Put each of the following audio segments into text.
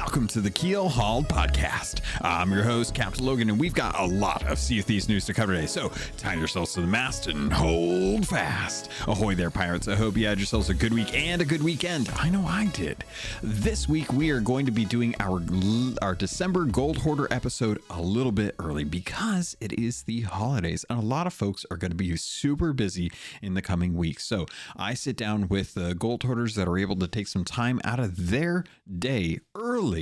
welcome to the Keelhauled podcast. I'm your host, CaptainLogun, and we've got a lot of Sea of Thieves news to cover today, so tie yourselves to the mast and hold fast. Ahoy there, pirates. I hope you had yourselves a good week and a good weekend. I know I did. This week, we are going to be doing our December Gold Hoarder episode a little bit early because it is the holidays, and a lot of folks are going to be super busy in the coming weeks. So I sit down with the Gold Hoarders that are able to take some time out of their day early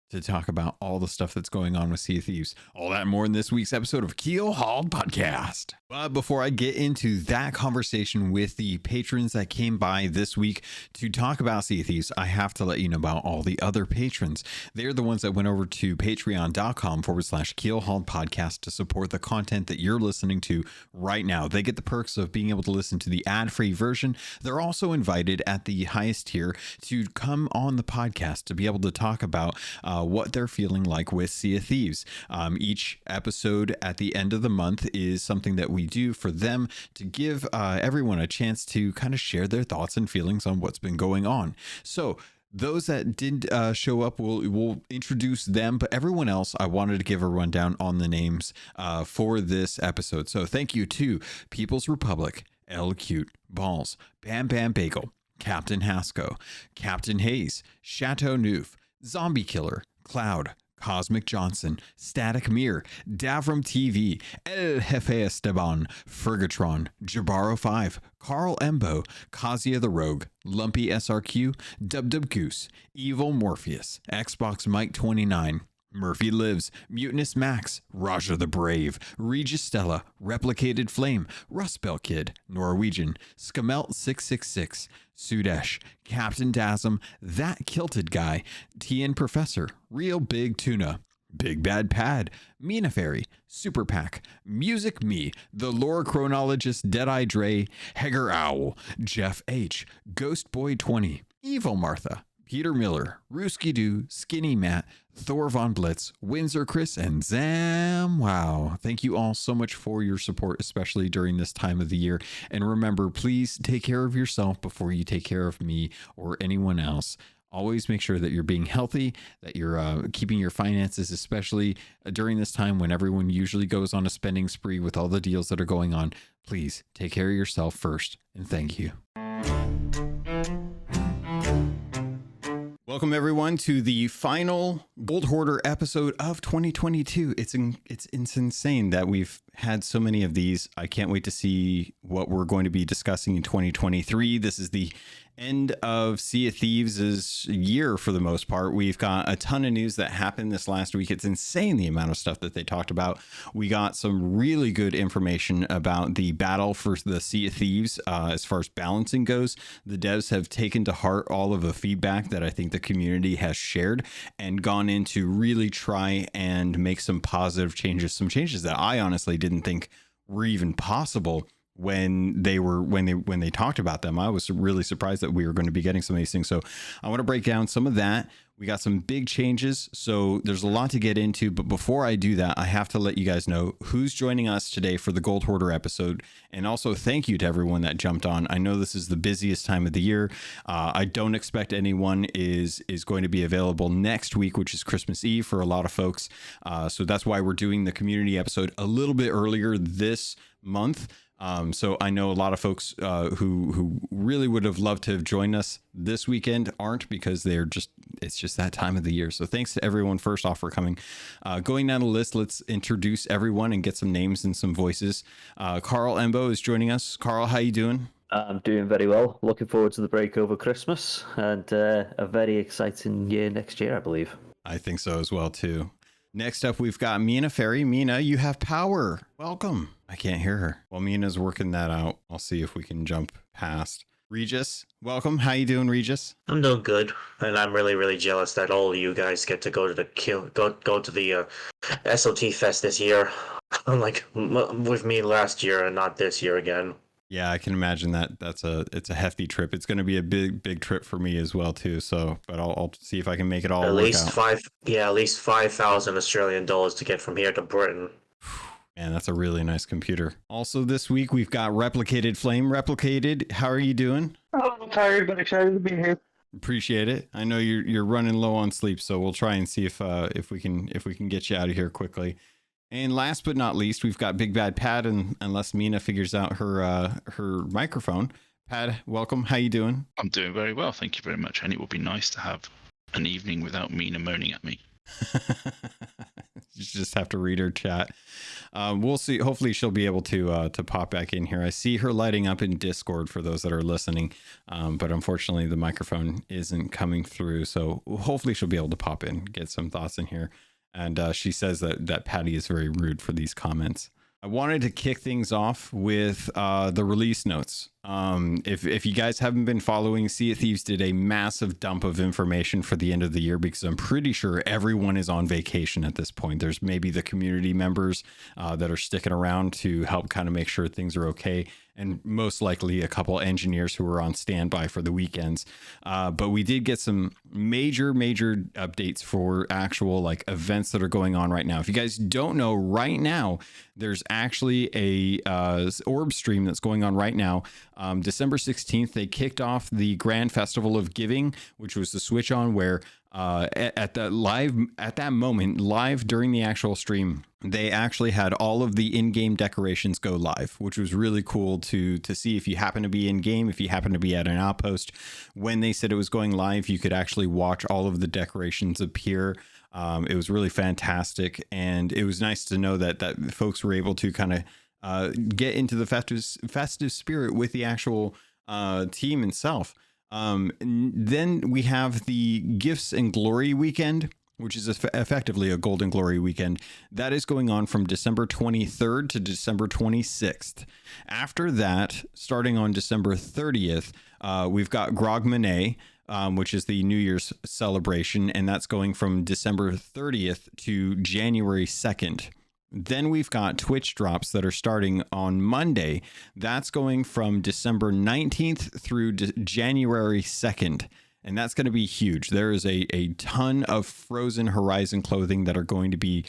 to talk about all the stuff that's going on with Sea of Thieves. All that and more in this week's episode of Keelhauled Podcast. But before I get into that conversation with the patrons that came by this week to talk about Sea of Thieves, I have to let you know about all the other patrons. They're the ones that went over to patreon.com/Keelhauled Podcast to support the content that you're listening to right now. They get the perks of being able to listen to the ad-free version. They're also invited at the highest tier to come on the podcast to be able to talk about what they're feeling like with Sea of Thieves. Each episode at the end of the month is something that we do for them to give everyone a chance to kind of share their thoughts and feelings on what's been going on. So those that did show up, we'll introduce them, but everyone else, I wanted to give a rundown on the names for this episode. So thank you to People's Republic, L Cute, Balls, Bam Bam Bagel, Captain Hasco, Captain Hayes, Chateau Neuf, Zombie Killer, Cloud, Cosmic Johnson, Static Mirror, Davram TV, El Jefe Esteban, Fergatron, Jabaro 5, Carl Embo, Kazia the Rogue, Lumpy SRQ, Dub Goose, Evil Morpheus, Xbox Mike 29, Murphy Lives, Mutinous Max, Raja the Brave, Regis Stella, Replicated Flame, Rustbell Kid, Norwegian, Skamelt 666, Sudesh, Captain Dasm, That Kilted Guy, TN Professor, Real Big Tuna, Big Bad Pad, Mina Fairy, Super Pack, Music Me, The Lore Chronologist, Deadeye Dre, Heger Owl, Jeff H, Ghost Boy 20, Evil Martha, Peter Miller, Rooski Doo, Skinny Matt, Thor Von Blitz, Windsor Chris, and Zam Wow. Thank you all so much for your support, especially during this time of the year. And remember, please take care of yourself before you take care of me or anyone else. Always make sure that you're being healthy, that you're keeping your finances, especially during this time when everyone usually goes on a spending spree with all the deals that are going on. Please take care of yourself first, and thank you. Welcome everyone to the final Gold Hoarder episode of 2022. It's insane that we've had so many of these. I can't wait to see what we're going to be discussing in 2023. This is the end of Sea of Thieves' year for the most part. We've got a ton of news that happened this last week. It's insane the amount of stuff that they talked about. We got some really good information about the battle for the Sea of Thieves as far as balancing goes. The devs have taken to heart all of the feedback that I think the community has shared and gone in to really try and make some positive changes, some changes that I honestly didn't think were even possible when they talked about them. I was really surprised that we were going to be getting some of these things. So I want to break down some of that. We got some big changes, so there's a lot to get into. But before I do that, I have to let you guys know who's joining us today for the Gold Hoarder episode. And also thank you to everyone that jumped on. I know this is the busiest time of the year. I don't expect anyone is going to be available next week, which is Christmas Eve for a lot of folks. So that's why we're doing the community episode a little bit earlier this month. So I know a lot of folks who really would have loved to have joined us this weekend aren't, because it's just that time of the year. So thanks to everyone first off for coming. Going down the list, let's introduce everyone and get some names and some voices. Carl Embo is joining us. Carl, how you doing? I'm doing very well. Looking forward to the break over Christmas and a very exciting year next year, I believe. I think so as well too. Next up, we've got Mina Fairy. Mina, you have power. Welcome. I can't hear her. While Mina's working that out, I'll see if we can jump past. Regis, welcome. How you doing, Regis? I'm doing good, and I'm really, really jealous that all of you guys get to go to the SOT Fest this year. Like with me last year and not this year again. Yeah, I can imagine that. It's a hefty trip. It's going to be a big trip for me as well too. So, but I'll see if I can make it all. At least 5,000 Australian dollars to get from here to Britain. Man, that's a really nice computer. Also this week we've got Replicated Flame. Replicated, how are you doing? Oh, I'm tired but excited to be here. Appreciate it. I know you're running low on sleep, so we'll try and see if we can get you out of here quickly. And last but not least, we've got Big Bad Pat, and unless Mina figures out her microphone. Pat, welcome. How you doing? I'm doing very well, thank you very much. And it would be nice to have an evening without Mina moaning at me. You just have to read her chat. We'll see. Hopefully she'll be able to pop back in here. I see her lighting up in Discord for those that are listening, but unfortunately the microphone isn't coming through. So hopefully she'll be able to pop in, get some thoughts in here. And she says that Patty is very rude for these comments. I wanted to kick things off with the release notes. If you guys haven't been following, Sea of Thieves did a massive dump of information for the end of the year because I'm pretty sure everyone is on vacation at this point. There's maybe the community members that are sticking around to help kind of make sure things are okay, and most likely a couple engineers who are on standby for the weekends. But we did get some major updates for actual like events that are going on right now. If you guys don't know, right now there's actually a orb stream that's going on right now. December 16th, they kicked off the Grand Festival of Giving, which was the switch on where at that moment, live during the actual stream, they actually had all of the in-game decorations go live, which was really cool to see. If you happen to be in game, if you happen to be at an outpost, when they said it was going live, you could actually watch all of the decorations appear. It was really fantastic, and it was nice to know that folks were able to kind of get into the festive spirit with the actual team itself. Then we have the Gifts and Glory weekend, which is effectively a Golden Glory weekend. That is going on from December 23rd to December 26th. After that, starting on December 30th, we've got Grogmanay, which is the New Year's celebration, and that's going from December 30th to January 2nd. Then we've got Twitch drops that are starting on Monday. That's going from December 19th through January 2nd. And that's going to be huge. There is a ton of Frozen Horizon clothing that are going to be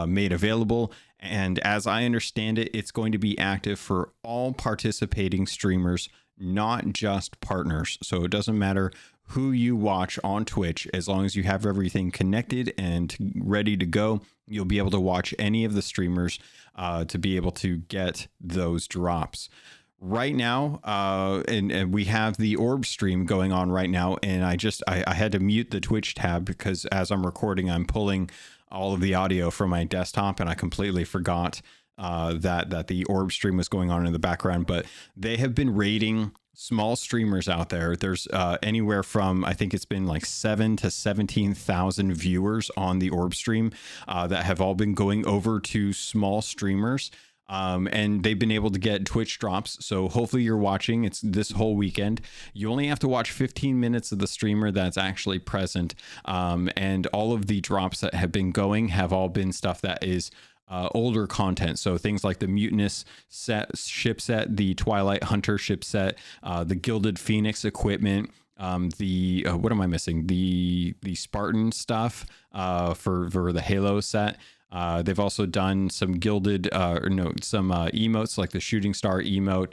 made available. And as I understand it, it's going to be active for all participating streamers, not just partners. So it doesn't matter who you watch on Twitch, as long as you have everything connected and ready to go, you'll be able to watch any of the streamers to be able to get those drops. Right now, and we have the orb stream going on right now, and I had to mute the Twitch tab because as I'm recording, I'm pulling all of the audio from my desktop, and I completely forgot that the orb stream was going on in the background. But they have been raiding small streamers out there. There's anywhere from, I think it's been like 7,000 to 17,000 viewers on the orb stream that have all been going over to small streamers. And they've been able to get Twitch drops. So hopefully you're watching. It's this whole weekend. You only have to watch 15 minutes of the streamer that's actually present. And all of the drops that have been going have all been stuff that is older content. So things like the Mutinous ship set, the Twilight Hunter ship set, the Gilded Phoenix equipment, the what am I missing? The Spartan stuff for the Halo set. They've also done some gilded some emotes like the Shooting Star emote.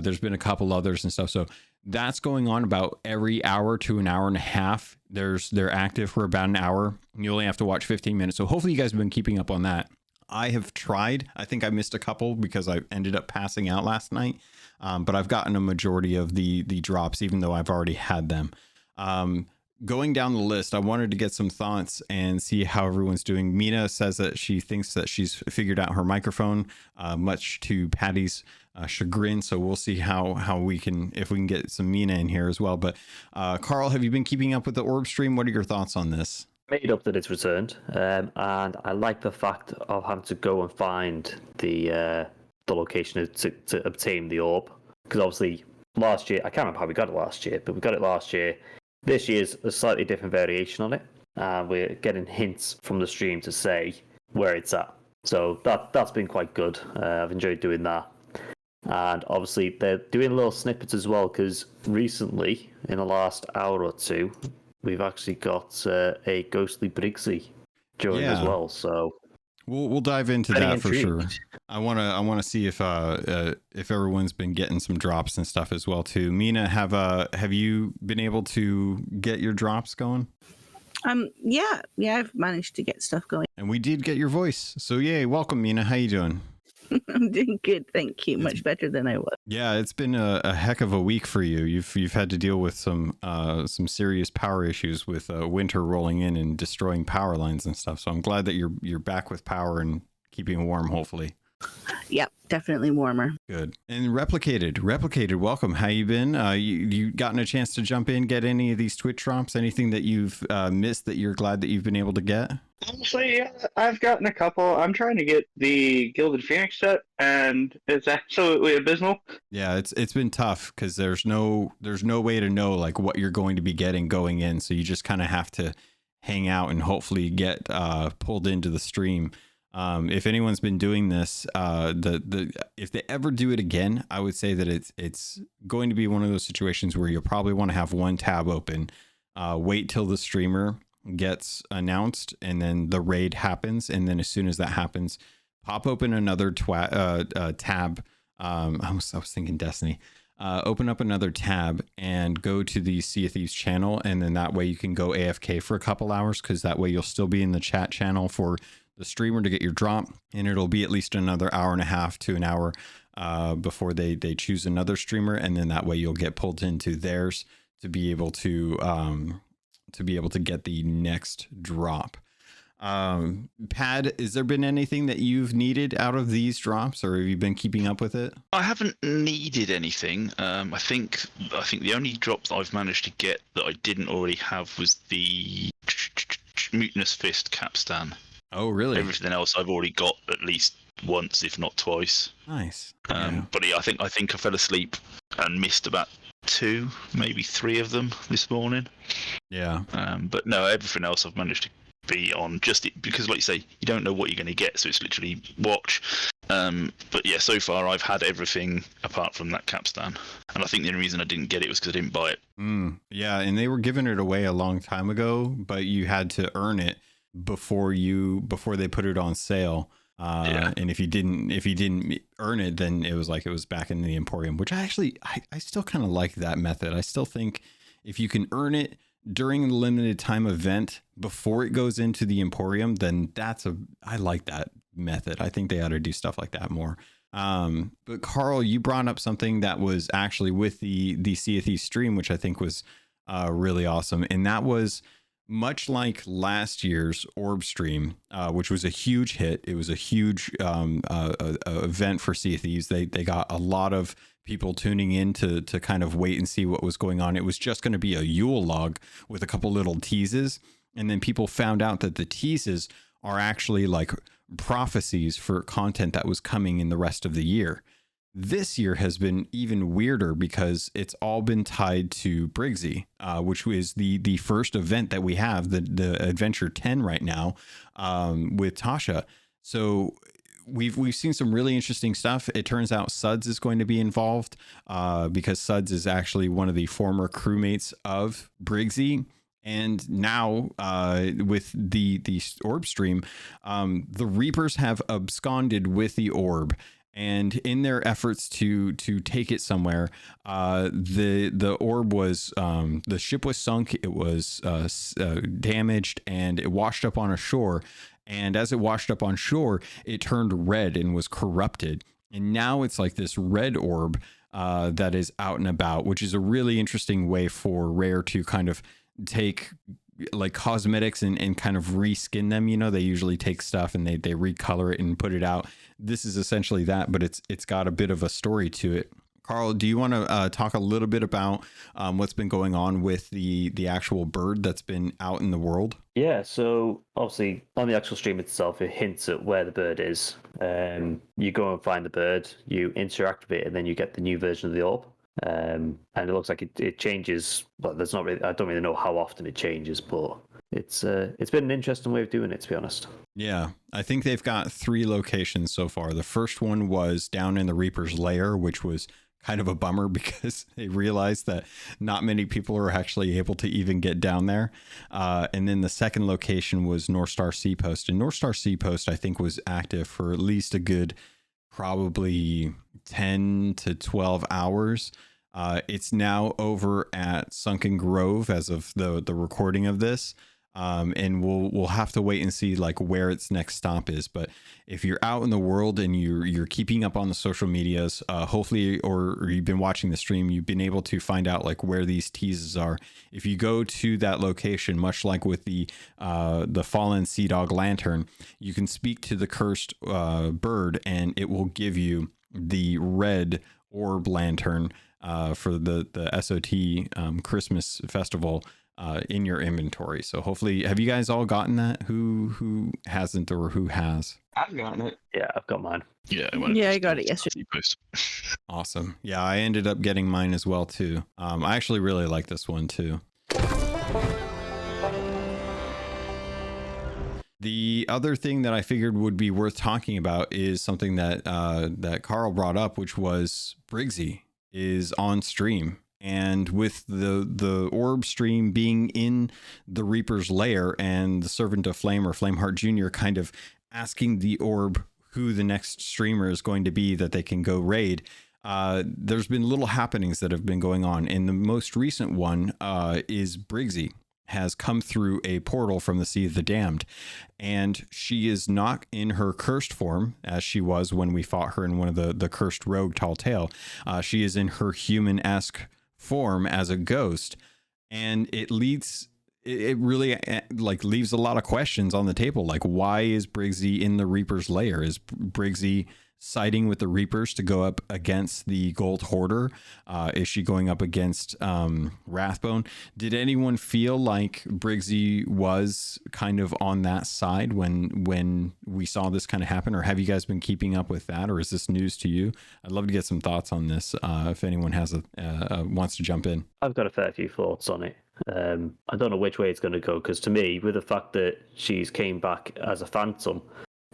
There's been a couple others and stuff. So that's going on about every hour to an hour and a half. They're active for about an hour. You only have to watch 15 minutes. So hopefully you guys have been keeping up on that. I have tried. I think I missed a couple because I ended up passing out last night. But I've gotten a majority of the drops, even though I've already had them. Going down the list, I wanted to get some thoughts and see how everyone's doing. Mina says that she thinks that she's figured out her microphone, much to Patty's chagrin. So we'll see how we can, if we can get some Mina in here as well. But Carl, have you been keeping up with the orb stream? What are your thoughts on this? Made up that it's returned, and I like the fact of having to go and find the location to obtain the orb, because obviously last year, I can't remember how we got it last year, but we got it last year. This year's a slightly different variation on it. We're getting hints from the stream to say where it's at, so that's been quite good. I've enjoyed doing that, and obviously they're doing little snippets as well, because recently in the last hour or two, we've actually got a Ghostly Briggsy join as well. So We'll dive into Getting that for sure. intrigued. I wanna see if everyone's been getting some drops and stuff as well too. Mina, have you been able to get your drops going? Yeah, I've managed to get stuff going. And we did get your voice, so yay! Welcome, Mina. How you doing? I'm doing good, thank you. Much better than I was. Yeah, it's been a heck of a week for you. You've had to deal with some serious power issues with winter rolling in and destroying power lines and stuff. So I'm glad that you're back with power and keeping warm, hopefully. Yep, definitely warmer. Good. And replicated. Welcome. How you been? You gotten a chance to jump in, get any of these Twitch drops? Anything that you've missed that you're glad that you've been able to get? Honestly, yeah, I've gotten a couple. I'm trying to get the Gilded Phoenix set, and it's absolutely abysmal. Yeah, it's been tough because there's no way to know like what you're going to be getting going in, so you just kind of have to hang out and hopefully get pulled into the stream. If anyone's been doing this, if they ever do it again, I would say that it's going to be one of those situations where you'll probably want to have one tab open, wait till the streamer gets announced, and then the raid happens, and then as soon as that happens, pop open another tab. I was thinking Destiny. Open up another tab and go to the Sea of Thieves channel, and then that way you can go AFK for a couple hours, because that way you'll still be in the chat channel for the streamer to get your drop, and it'll be at least another hour and a half to an hour before they choose another streamer, and then that way you'll get pulled into theirs to be able to get the next drop. Pad, has there been anything that you've needed out of these drops, or have you been keeping up with it? I haven't needed anything. I think the only drop that I've managed to get that I didn't already have was the Mutinous Fist capstan. Oh, really? Everything else I've already got at least once, if not twice. Nice. But yeah, I think I fell asleep and missed about 2, maybe 3 of them this morning. Yeah. But no, everything else I've managed to be on, just because, like you say, you don't know what you're going to get, so it's literally watch. But yeah, so far I've had everything apart from that capstan, and I think the only reason I didn't get it was because I didn't buy it. Yeah, and they were giving it away a long time ago, but you had to earn it before they put it on sale. And if you didn't earn it, then it was back in the Emporium, which I still kind of like that method. I still think if you can earn it during the limited time event before it goes into the Emporium, then I like that method. I think they ought to do stuff like that more. But Carl, you brought up something that was actually with the Sea of Thieves stream, which I think was really awesome. And that was much like last year's Orb stream, which was a huge hit. It was a huge event for Sea of Thieves. They got a lot of people tuning in to kind of wait and see what was going on. It was just going to be a Yule log with a couple little teases. And then people found out that the teases are actually like prophecies for content that was coming in the rest of the year. This year has been even weirder because it's all been tied to Briggsy, which is the first event that we have, the Adventure 10 right now, with Tasha. So we've seen some really interesting stuff. It turns out Suds is going to be involved because Suds is actually one of the former crewmates of Briggsy. And now with the Orb stream, the Reapers have absconded with the Orb. And in their efforts to take it somewhere, the orb was the ship was sunk. It was damaged, and it washed up on a shore. And as it washed up on shore, it turned red and was corrupted. And now it's like this red orb that is out and about, which is a really interesting way for Rare to kind of take like cosmetics and kind of reskin them. You know, they usually take stuff and they recolor it and put it out. This is essentially that, but it's got a bit of a story to it. Carl, do you want to talk a little bit about what's been going on with the actual bird that's been out in the world? Yeah, so obviously on the actual stream itself, it hints at where the bird is. You go and find the bird, you interact with it, and then you get the new version of the orb. And it looks like it changes, but there's not really, I don't really know how often it changes, but it's been an interesting way of doing it, to be honest. Yeah, I think they've got 3 locations so far. The first one was down in the Reaper's Lair, which was kind of a bummer because they realized that not many people are actually able to even get down there. And then the second location was North Star Sea Post. And North Star Sea Post, I think, was active for at least a good probably 10 to 12 hours. It's now over at Sunken Grove as of the recording of this. And we'll have to wait and see like where its next stop is. But if you're out in the world and you're keeping up on the social medias, hopefully, or you've been watching the stream, you've been able to find out like where these teases are. If you go to that location, much like with the fallen Sea Dog Lantern, you can speak to the cursed bird, and it will give you the red orb lantern for the SOT Christmas festival in your inventory. So hopefully, have you guys all gotten that? Who hasn't, or who has? I've gotten it. Yeah, I've got mine. Yeah, I got it yesterday. Post. Awesome. Yeah, I ended up getting mine as well too. I actually really like this one too. The other thing that I figured would be worth talking about is something that that Carl brought up, which was Briggsy is on stream. And with the orb stream being in the Reaper's lair and the Servant of Flame or Flameheart Jr. kind of asking the orb who the next streamer is going to be that they can go raid, there's been little happenings that have been going on. And the most recent one is Briggsy has come through a portal from the Sea of the Damned. And she is not in her cursed form, as she was when we fought her in one of the cursed rogue Tall Tale. She is in her human-esque form as a ghost, and it really like leaves a lot of questions on the table. Like, why is Briggsy in the Reaper's lair? Is Briggsy siding with the Reapers to go up against the Gold Hoarder? Is she going up against Wrathbone? Did anyone feel like Briggsy was kind of on that side when we saw this kind of happen, or have you guys been keeping up with that, or is this news to you? I'd love to get some thoughts on this if anyone has wants to jump in. I've got a fair few thoughts on it. I don't know which way it's going to go, because to me, with the fact that she's came back as a phantom,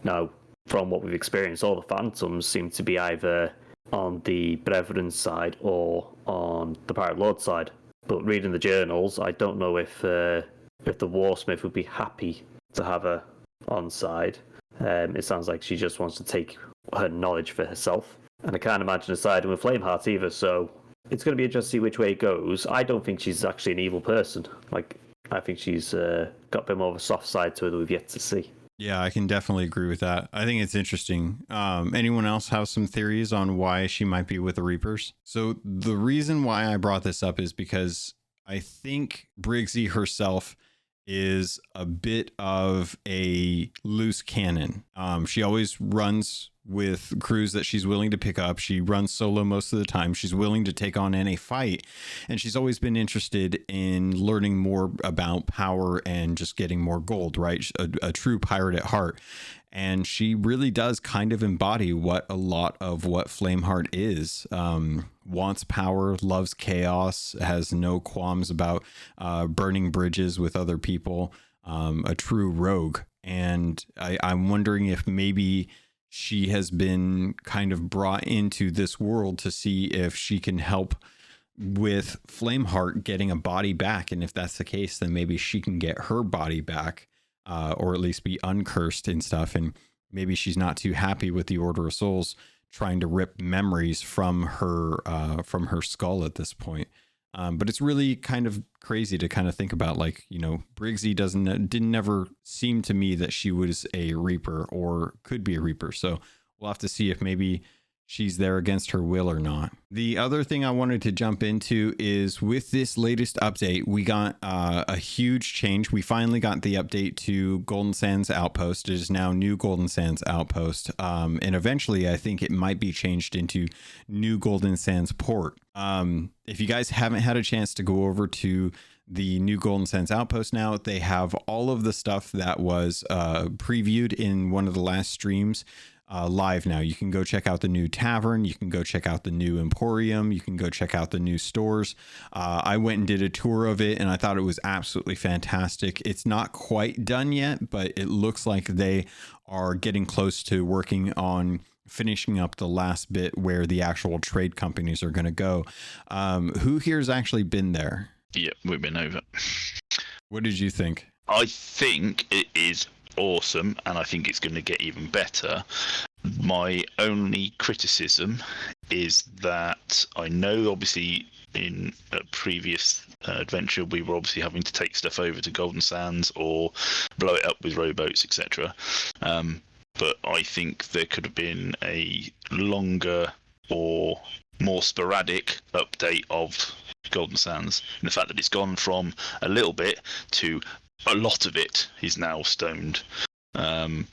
now from what we've experienced, all the phantoms seem to be either on the Brethren side or on the Pirate Lord side. But reading the journals, I don't know if the Warsmith would be happy to have her on side. It sounds like she just wants to take her knowledge for herself. And I can't imagine her siding with Flameheart either, so it's going to be interesting to see which way it goes. I don't think she's actually an evil person. Like, I think she's got a bit more of a soft side to her that we've yet to see. Yeah, I can definitely agree with that. I think it's interesting. Anyone else have some theories on why she might be with the Reapers? So the reason why I brought this up is because I think Briggsy herself is a bit of a loose cannon. She always runs with crews that she's willing to pick up. She runs solo most of the time. She's willing to take on any fight. And she's always been interested in learning more about power and just getting more gold, right? A true pirate at heart. And she really does kind of embody what a lot of what Flameheart is. Wants power, loves chaos, has no qualms about burning bridges with other people. A true rogue. And I'm wondering if maybe she has been kind of brought into this world to see if she can help with Flameheart getting a body back. And if that's the case, then maybe she can get her body back, or at least be uncursed and stuff. And maybe she's not too happy with the Order of Souls trying to rip memories from her skull at this point. But it's really kind of crazy to kind of think about, like, you know, Briggsy didn't never seem to me that she was a Reaper or could be a Reaper. So we'll have to see if maybe she's there against her will or not. The other thing I wanted to jump into is with this latest update, we got a huge change. We finally got the update to Golden Sands Outpost. It is now New Golden Sands Outpost. And eventually I think it might be changed into New Golden Sands Port. If you guys haven't had a chance to go over to the New Golden Sands Outpost now, they have all of the stuff that was previewed in one of the last streams live now. You can go check out the new tavern. You can go check out the new emporium. You can go check out the new stores. I went and did a tour of it, and I thought it was absolutely fantastic. It's not quite done yet, but it looks like they are getting close to working on finishing up the last bit where the actual trade companies are going to go. Who here's actually been there? Yeah, we've been over. What did you think? I think it is awesome, and I think it's going to get even better. My only criticism is that I know, obviously, in a previous adventure, we were obviously having to take stuff over to Golden Sands or blow it up with rowboats, etc. But I think there could have been a longer or more sporadic update of Golden Sands. And the fact that it's gone from a little bit to a lot of it is now stoned. I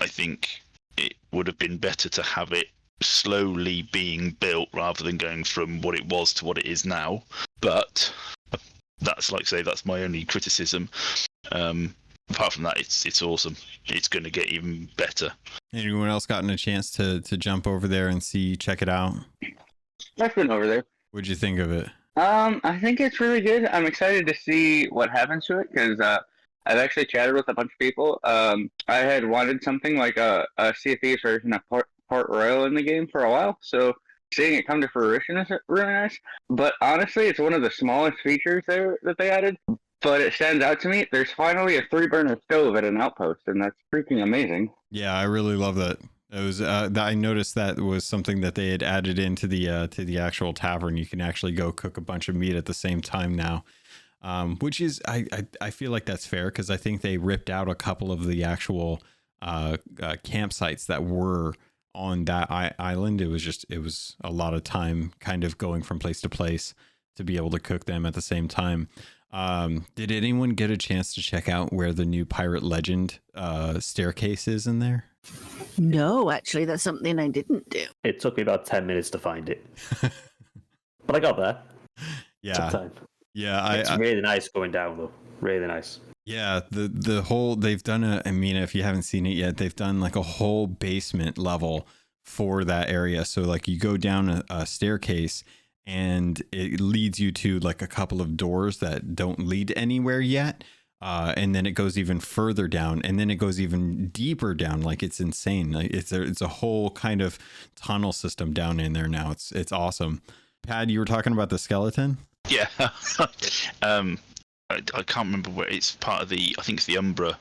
think it would have been better to have it slowly being built rather than going from what it was to what it is now. But that's, like I say, that's my only criticism. Apart from that, it's awesome. It's going to get even better. Anyone else gotten a chance to jump over there and check it out? I've been over there. What'd you think of it? I think it's really good. I'm excited to see what happens to it because I've actually chatted with a bunch of people. I had wanted something like a Sea of Thieves version of Port Royal in the game for a while, so seeing it come to fruition is really nice. But honestly, it's one of the smallest features there that they added. But it stands out to me. There's finally a 3-burner stove at an outpost, and that's freaking amazing. Yeah, I really love that. It was I noticed that was something that they had added into the actual tavern. You can actually go cook a bunch of meat at the same time now, which is I feel like that's fair because I think they ripped out a couple of the actual campsites that were on that island. It was a lot of time kind of going from place to place to be able to cook them at the same time. Did anyone get a chance to check out where the new Pirate Legend staircase is in there? No, actually, that's something I didn't do. It took me about 10 minutes to find it. But I got there. Yeah. Took time. Yeah. It's really nice going down, though. Really nice. Yeah. The whole, they've done if you haven't seen it yet, they've done like a whole basement level for that area. So like you go down a staircase and it leads you to like a couple of doors that don't lead anywhere yet. And then it goes even further down, and then it goes even deeper down. Like it's insane. Like it's a whole kind of tunnel system down in there now. It's awesome. Pad, you were talking about the skeleton? Yeah. I can't remember where it's part of the. I think it's the Umbra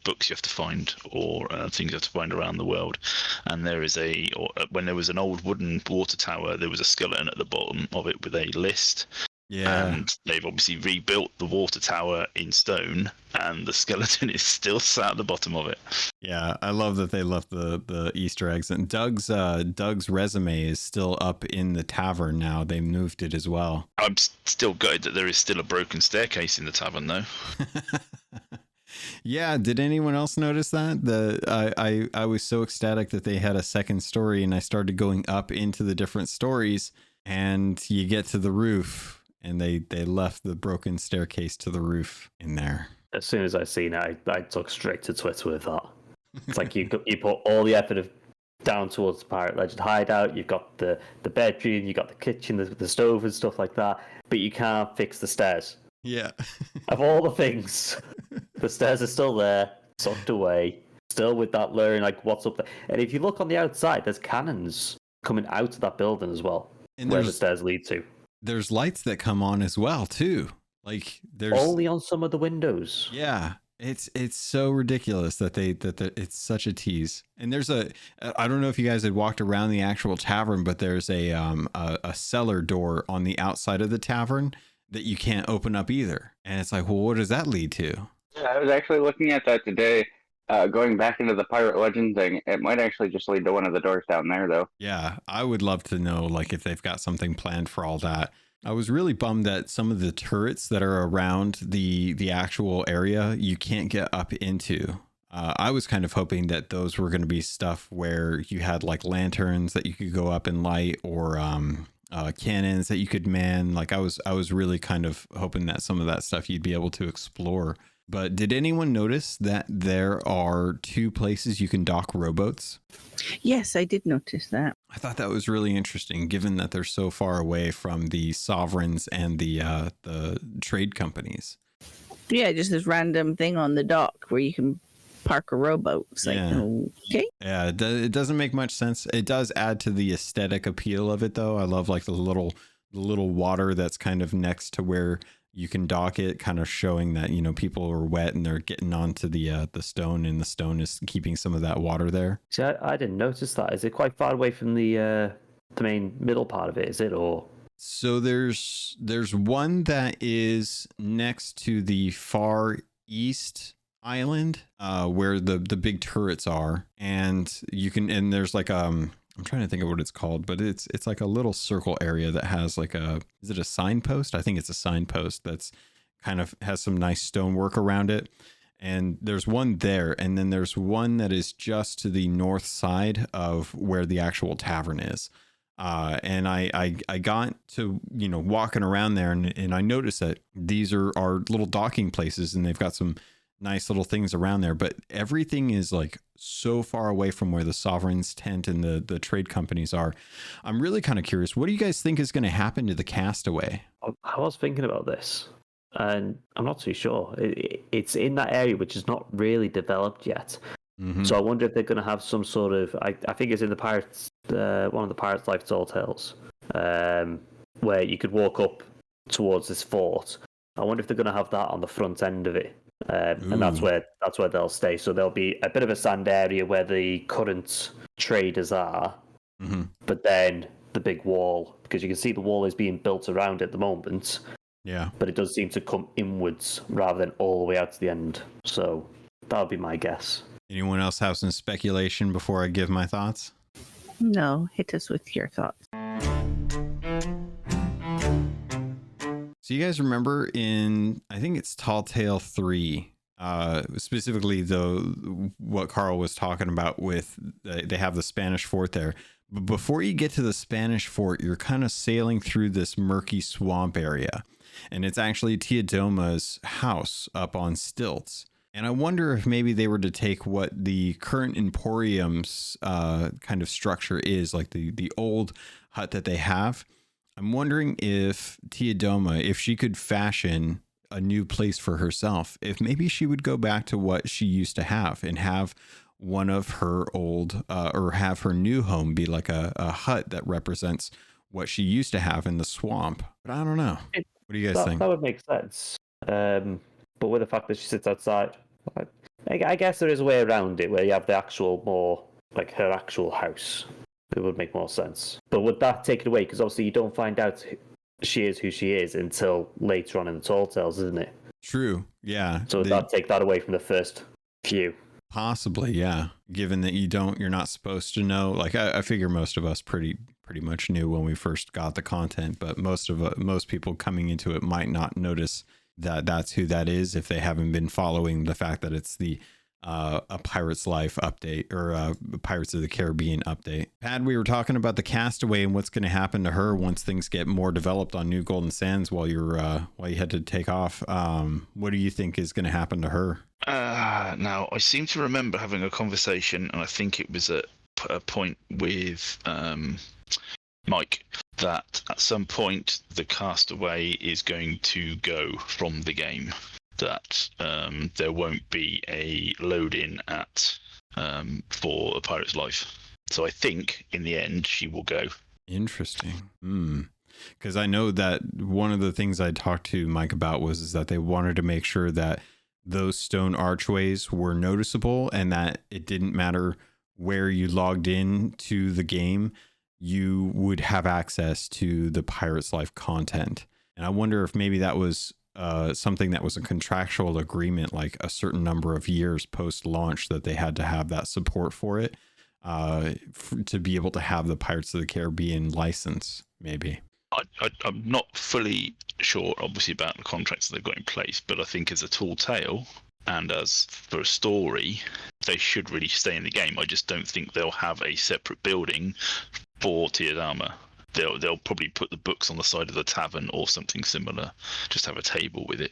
books you have to find, or things you have to find around the world. And there is when there was an old wooden water tower, there was a skeleton at the bottom of it with a list. Yeah. And they've obviously rebuilt the water tower in stone, and the skeleton is still sat at the bottom of it. Yeah, I love that they left the Easter eggs. And Doug's resume is still up in the tavern now. They moved it as well. I'm still gutted that there is still a broken staircase in the tavern, though. Yeah, did anyone else notice that? I was so ecstatic that they had a second story, and I started going up into the different stories, and you get to the roof. And they left the broken staircase to the roof in there. As soon as I seen it, I took straight to Twitter with that. It's like you put all the effort down towards the Pirate Legend hideout. You've got the bedroom, you've got the kitchen, the stove and stuff like that. But you can't fix the stairs. Yeah. Of all the things, the stairs are still there, tucked away, still with that lure, like what's up there. And if you look on the outside, there's cannons coming out of that building as well, and where the stairs lead to. There's lights that come on as well too. Like there's only on some of the windows. Yeah, it's so ridiculous that it's such a tease. And there's I don't know if you guys had walked around the actual tavern, but there's a cellar door on the outside of the tavern that you can't open up either. And it's like, well, what does that lead to? Yeah, I was actually looking at that today. Going back into the Pirate Legend thing, it might actually just lead to one of the doors down there, though. Yeah, I would love to know, like, if they've got something planned for all that. I was really bummed that some of the turrets that are around the actual area you can't get up into. I was kind of hoping that those were going to be stuff where you had like lanterns that you could go up and light, or cannons that you could man. Like I was really kind of hoping that some of that stuff you'd be able to explore. But did anyone notice that there are 2 places you can dock rowboats? Yes, I did notice that. I thought that was really interesting, given that they're so far away from the sovereigns and the trade companies. Yeah, just this random thing on the dock where you can park a rowboat. It's like, Yeah. okay. Yeah, it doesn't make much sense. It does add to the aesthetic appeal of it, though. I love like the little water that's kind of next to where you can dock it, kind of showing that, you know, people are wet and they're getting onto the stone, and the stone is keeping some of that water there. See, I didn't notice that. Is it quite far away from the main middle part of it? Is it, or? So there's one that is next to the far east island, where the big turrets are, and there's like I'm trying to think of what it's called, but it's like a little circle area that has like is it a signpost? I think it's a signpost that's kind of has some nice stonework around it. And there's one there, and then there's one that is just to the north side of where the actual tavern is. And I got to, you know, walking around there, and I noticed that these are little docking places, and they've got some nice little things around there, but everything is like so far away from where the Sovereign's tent and the trade companies are. I'm really kind of curious, what do you guys think is going to happen to the Castaway? I was thinking about this, and I'm not too sure. It's in that area which is not really developed yet. Mm-hmm. So I wonder if they're going to have some sort of. I think it's in the Pirates, one of the Pirates' Life Tall Tales, where you could walk up towards this fort. I wonder if they're going to have that on the front end of it. And that's where they'll stay. So there'll be a bit of a sand area where the current traders are, Mm-hmm. but then the big wall, because you can see the wall is being built around at the moment. Yeah. But it does seem to come inwards rather than all the way out to the end. So that would be my guess. Anyone else have some speculation before I give my thoughts? No, hit us with your thoughts. So you guys remember in, I think it's Tall Tale 3, specifically what Carl was talking about with, they have the Spanish fort there. But before you get to the Spanish fort, you're kind of sailing through this murky swamp area. And it's actually Teodoma's house up on stilts. And I wonder if maybe they were to take what the current Emporium's kind of structure is, like the old hut that they have. I'm wondering if Teodoma, if she could fashion a new place for herself, if maybe she would go back to what she used to have and have one of her old or have her new home be like a hut that represents what she used to have in the swamp. But I don't know. What do you guys think? That would make sense. But with the fact that she sits outside, I guess there is a way around it where you have the actual more like her actual house. It would make more sense. But would that take it away? Because obviously you don't find out she is who she is until later on in the Tall Tales, isn't it? True. Yeah. So would that take that away from the first few? Possibly, yeah. Given that you're not supposed to know. Like I figure most of us pretty much knew when we first got the content, but most people coming into it might not notice that that's who that is if they haven't been following the fact that it's the a Pirate's Life update or a Pirates of the Caribbean update. Pad, we were talking about the Castaway and what's going to happen to her once things get more developed on New Golden Sands while you had to take off. What do you think is going to happen to her? Now, I seem to remember having a conversation, and I think it was at a point with Mike, that at some point the Castaway is going to go from the game. That there won't be a load-in at for a Pirate's Life. So I think in the end she will go. Interesting. Because I know that one of the things I talked to Mike about was that they wanted to make sure that those stone archways were noticeable and that it didn't matter where you logged in to the game, you would have access to the Pirate's Life content. And I wonder if maybe that was something that was a contractual agreement, like a certain number of years post-launch that they had to have that support for it to be able to have the Pirates of the Caribbean license, maybe. I'm not fully sure, obviously, about the contracts that they've got in place, but I think as a tall tale and as for a story, they should really stay in the game. I just don't think they'll have a separate building for Teodama. They'll probably put the books on the side of the tavern or something similar. Just have a table with it.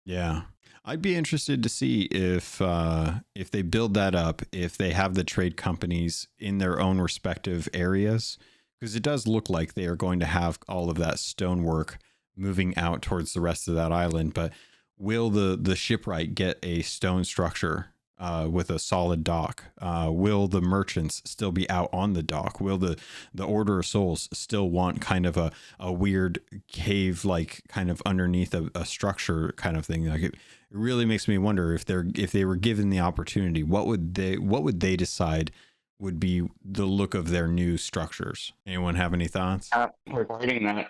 Yeah, I'd be interested to see if they build that up, if they have the trade companies in their own respective areas, because it does look like they are going to have all of that stonework moving out towards the rest of that island. But will the shipwright get a stone structure with a solid dock? Will the merchants still be out on the dock? Will the Order of Souls still want kind of a weird cave like kind of underneath a structure kind of thing? Like it really makes me wonder if they were given the opportunity, what would they decide would be the look of their new structures? Anyone have any thoughts? Regarding that,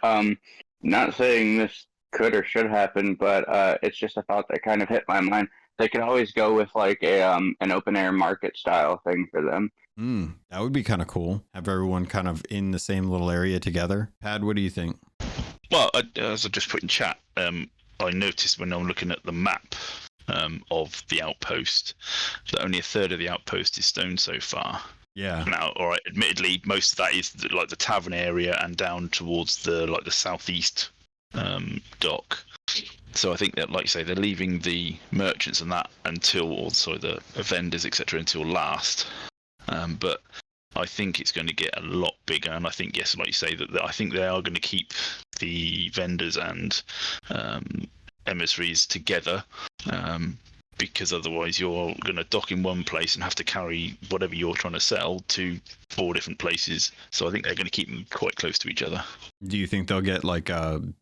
not saying this could or should happen, but it's just a thought that kind of hit my mind. They could always go with like an open air market style thing for them. That would be kind of cool. Have everyone kind of in the same little area together. Pad, what do you think? Well, as I just put in chat, I noticed when I'm looking at the map of the outpost that only a third of the outpost is stone so far. Yeah. Now, all right. Admittedly, most of that is like the tavern area and down towards the southeast dock. So I think that, like you say, they're leaving the merchants and that until, also the vendors, etc., until last. But I think it's going to get a lot bigger, and I think, yes, like you say, that I think they are going to keep the vendors and emissaries together, because otherwise you're going to dock in one place and have to carry whatever you're trying to sell to 4 different places. So I think they're going to keep them quite close to each other. Do you think they'll get like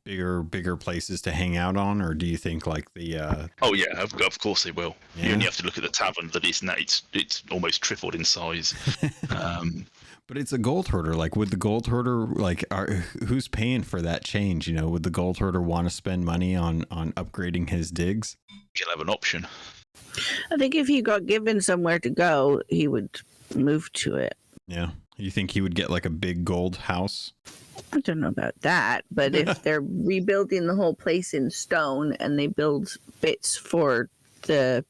bigger places to hang out on, or do you think like the? Oh yeah, of course they will. Yeah. You only have to look at the tavern that is now. It's almost tripled in size. But it's a Gold Hoarder. Like, would the Gold Hoarder, like, who's paying for that change? You know, would the Gold Hoarder want to spend money on upgrading his digs? He'll have an option. I think if he got given somewhere to go, he would move to it. Yeah. You think he would get like a big gold house? I don't know about that, but if they're rebuilding the whole place in stone and they build bits for the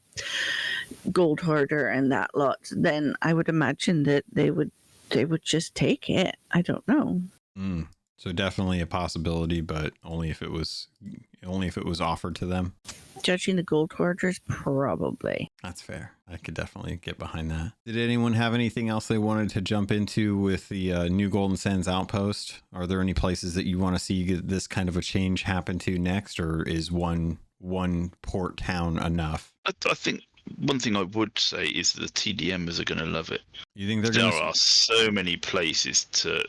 Gold Hoarder and that lot, then I would imagine that they would just take it. I don't know. So definitely a possibility, but only if it was offered to them. Judging the Gold Hoarders, probably. That's fair. I could definitely get behind that. Did anyone have anything else they wanted to jump into with the new Golden Sands outpost? Are there any places that you want to see this kind of a change happen to next, or is one port town enough? I think one thing I would say is the TDMers are going to love it. You think there are so many places to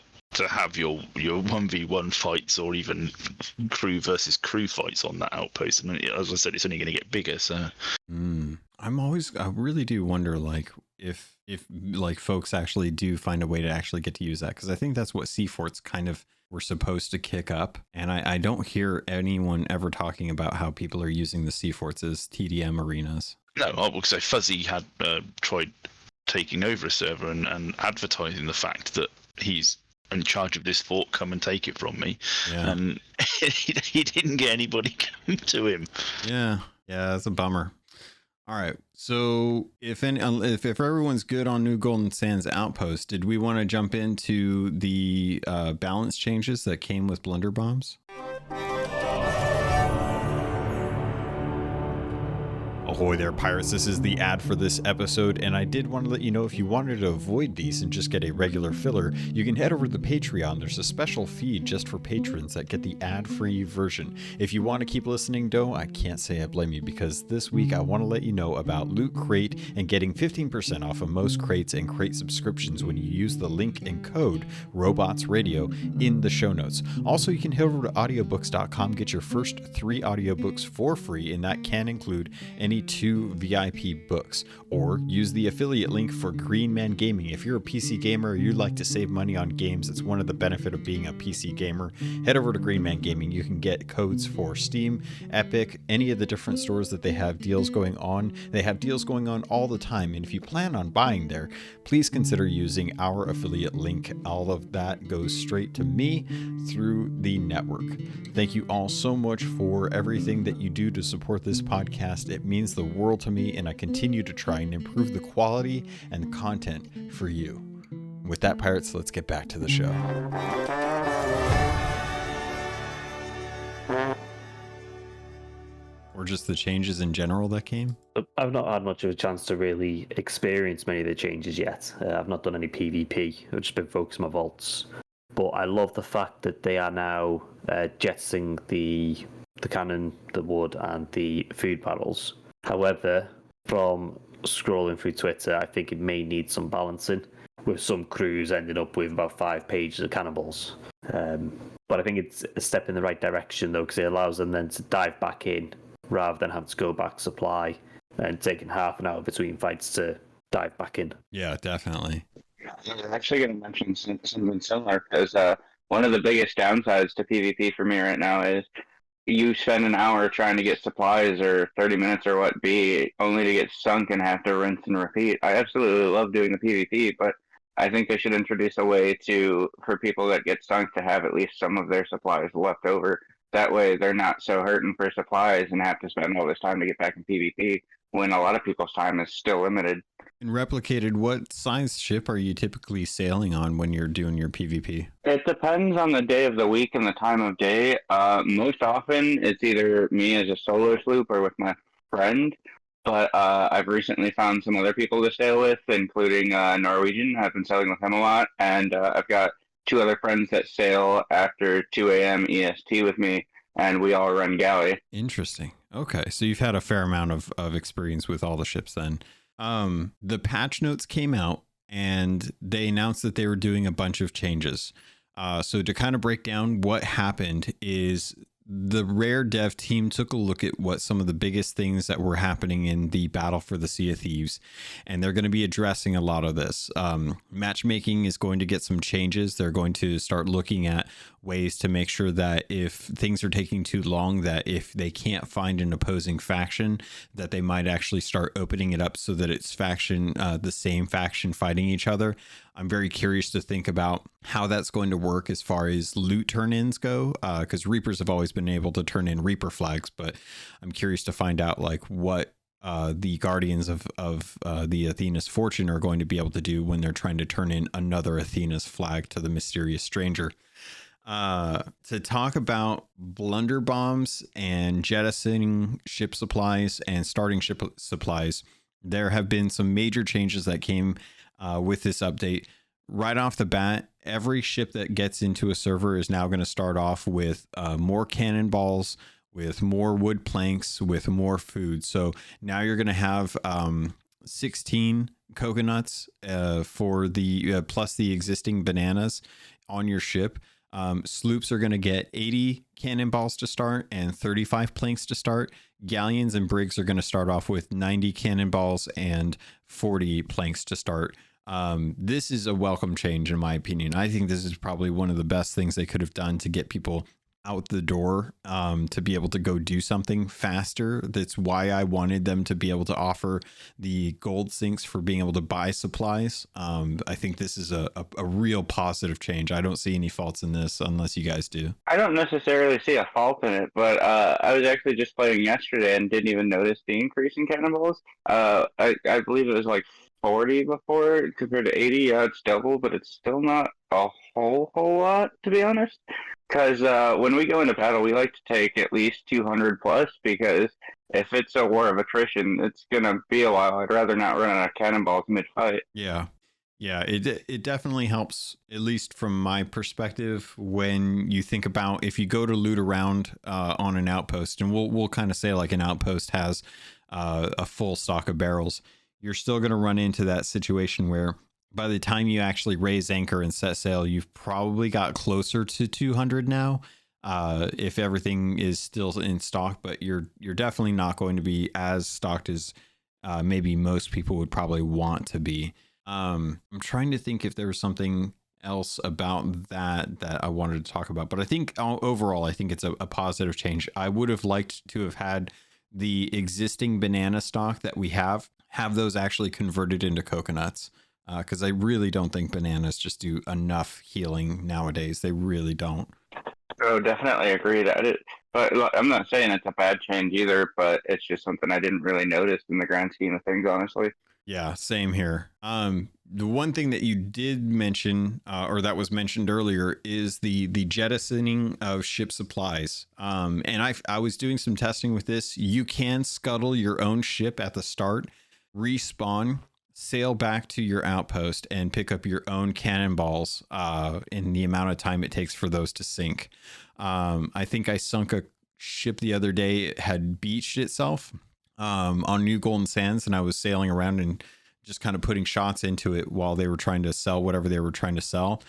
have your 1v1 fights, or even crew versus crew fights on that outpost. And as I said, it's only going to get bigger. So I really do wonder, like, if like folks actually do find a way to actually get to use that, because I think that's what Sea Forts kind of were supposed to kick up, and I don't hear anyone ever talking about how people are using the Sea Forts as TDM arenas. No, I will say Fuzzy had tried taking over a server and advertising the fact that he's in charge of this fort, come and take it from me. Yeah. And he didn't get anybody coming to him. Yeah, that's a bummer. All right, so if everyone's good on New Golden Sands Outpost, did we want to jump into the balance changes that came with Blunder Bombs? Ahoy there, pirates. This is the ad for this episode, and I did want to let you know, if you wanted to avoid these and just get a regular filler, you can head over to the Patreon. There's a special feed just for patrons that get the ad-free version. If you want to keep listening, though, I can't say I blame you, because this week I want to let you know about Loot Crate and getting 15% off of most crates and crate subscriptions when you use the link and code RobotsRadio in the show notes. Also, you can head over to audiobooks.com, get your first 3 audiobooks for free, and that can include any 2 VIP books, or use the affiliate link for Green Man Gaming. If you're a PC gamer or you'd like to save money on games, it's one of the benefits of being a PC gamer. Head over to Green Man Gaming. You can get codes for Steam, Epic, any of the different stores that they have deals going on. They have deals going on all the time, and if you plan on buying there, please consider using our affiliate link. All of that goes straight to me through the network. Thank you all so much for everything that you do to support this podcast. It means the world to me, and I continue to try and improve the quality and the content for you. With that, pirates, let's get back to the show. Or just the changes in general that came? I've not had much of a chance to really experience many of the changes yet. I've not done any PvP. I've just been focused on my vaults. But I love the fact that they are now jettisoning the cannon, the wood, and the food barrels. However, from scrolling through Twitter, I think it may need some balancing, with some crews ending up with about 5 pages of cannonballs. But I think it's a step in the right direction, though, because it allows them then to dive back in rather than having to go back supply and taking half an hour between fights to dive back in. Yeah, definitely. I'm actually going to mention something similar because one of the biggest downsides to PvP for me right now is you spend an hour trying to get supplies or 30 minutes or what be only to get sunk and have to rinse and repeat. I absolutely love doing the PvP, but I think they should introduce a way for people that get sunk to have at least some of their supplies left over. That way they're not so hurting for supplies and have to spend all this time to get back in PvP when a lot of people's time is still limited. And Replicated, what size ship are you typically sailing on when you're doing your PvP? It depends on the day of the week and the time of day. Most often, it's either me as a solo sloop or with my friend. But I've recently found some other people to sail with, including Norwegian. I've been sailing with him a lot. And I've got 2 other friends that sail after 2 a.m. EST with me, and we all run galley. Interesting. Okay, so you've had a fair amount of experience with all the ships then. The patch notes came out and they announced that they were doing a bunch of changes. So to kind of break down what happened is the Rare dev team took a look at what some of the biggest things that were happening in the battle for the Sea of Thieves, and they're going to be addressing a lot of this. Matchmaking is going to get some changes. They're going to start looking at ways to make sure that if things are taking too long, that if they can't find an opposing faction, that they might actually start opening it up so that it's the same faction fighting each other. I'm very curious to think about how that's going to work as far as loot turn-ins go, because Reapers have always been able to turn in Reaper flags, but I'm curious to find out like what the Guardians of the Athena's Fortune are going to be able to do when they're trying to turn in another Athena's flag to the mysterious stranger. To talk about blunder bombs and jettisoning ship supplies and starting ship supplies, there have been some major changes that came with this update. Right off the bat, every ship that gets into a server is now going to start off with more cannonballs, with more wood planks, with more food. So now you're going to have 16 coconuts for the plus the existing bananas on your ship. Sloops are going to get 80 cannonballs to start and 35 planks to start. Galleons and brigs are going to start off with 90 cannonballs and 40 planks to start. This is a welcome change, in my opinion. I think this is probably one of the best things they could have done to get people out the door, to be able to go do something faster. That's why I wanted them to be able to offer the gold sinks for being able to buy supplies. I think this is a real positive change. I don't see any faults in this unless you guys do. I don't necessarily see a fault in it, but I was actually just playing yesterday and didn't even notice the increase in cannonballs. I believe it was like 40 before compared to 80. Yeah, it's double, but it's still not a whole lot, to be honest. Because when we go into battle, we like to take at least 200 plus, because if it's a war of attrition, it's going to be a while. I'd rather not run out of cannonballs mid-fight. Yeah. Yeah, it definitely helps, at least from my perspective, when you think about if you go to loot around on an outpost, and we'll kind of say like an outpost has a full stock of barrels, you're still going to run into that situation where by the time you actually raise anchor and set sail, you've probably got closer to 200 now, if everything is still in stock, but you're definitely not going to be as stocked as maybe most people would probably want to be. I'm trying to think if there was something else about that I wanted to talk about, but I think overall, I think it's a positive change. I would have liked to have had the existing banana stock that we have those actually converted into coconuts. Because I really don't think bananas just do enough healing nowadays. They really don't. Oh, definitely agreed. But look, I'm not saying it's a bad change either, but it's just something I didn't really notice in the grand scheme of things, honestly. Yeah, same here. The one thing that you did mention, or that was mentioned earlier, is the jettisoning of ship supplies. And I was doing some testing with this. You can scuttle your own ship at the start, respawn, sail back to your outpost, and pick up your own cannonballs in the amount of time it takes for those to sink. I think I sunk a ship the other day. It had beached itself. on New Golden Sands, and I was sailing around and just kind of putting shots into it while they were trying to sell whatever they were trying to sell.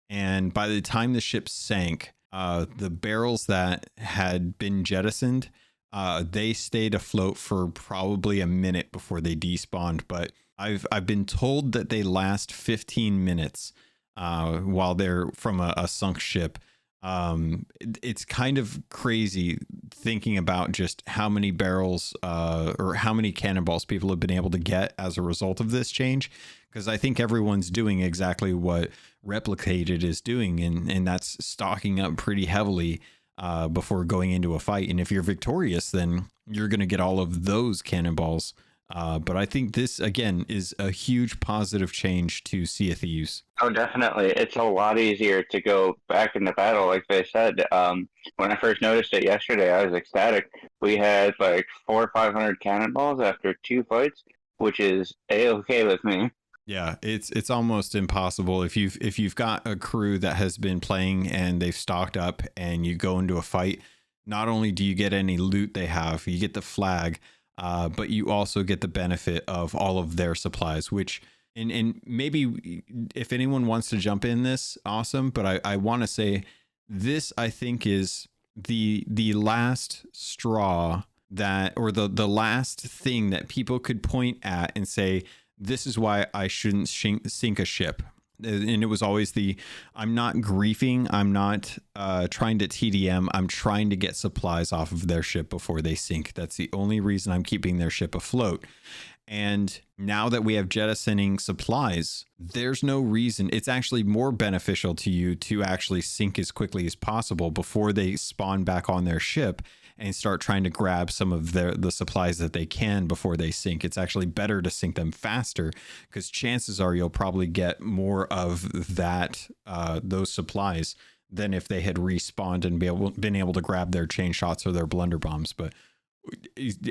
And by the time the ship sank, the barrels that had been jettisoned, they stayed afloat for probably a minute before they despawned. But I've been told that they last 15 minutes while they're from a sunk ship. It's kind of crazy thinking about just how many barrels or how many cannonballs people have been able to get as a result of this change, because I think everyone's doing exactly what Replicated is doing, and that's stocking up pretty heavily before going into a fight. And if you're victorious, then you're going to get all of those cannonballs. But I think this, again, is a huge positive change to Sea of Thieves. Oh, definitely. It's a lot easier to go back into battle, like they said. When I first noticed it yesterday, I was ecstatic. We had like 400 or 500 cannonballs after 2 fights, which is A-okay with me. Yeah, it's almost impossible if you've got a crew that has been playing and they've stocked up, and you go into a fight. Not only do you get any loot they have, you get the flag. But you also get the benefit of all of their supplies, which, and maybe if anyone wants to jump in this, awesome. But I want to say this, I think, is the last straw that, or the last thing that people could point at and say, this is why I shouldn't sink a ship. And it was always I'm not griefing. I'm not trying to TDM. I'm trying to get supplies off of their ship before they sink. That's the only reason I'm keeping their ship afloat. And now that we have jettisoning supplies, there's no reason. It's actually more beneficial to you to actually sink as quickly as possible before they spawn back on their ship and start trying to grab some of the supplies that they can before they sink. It's actually better to sink them faster, because chances are you'll probably get more of that those supplies than if they had respawned and been able to grab their chain shots or their blunder bombs. But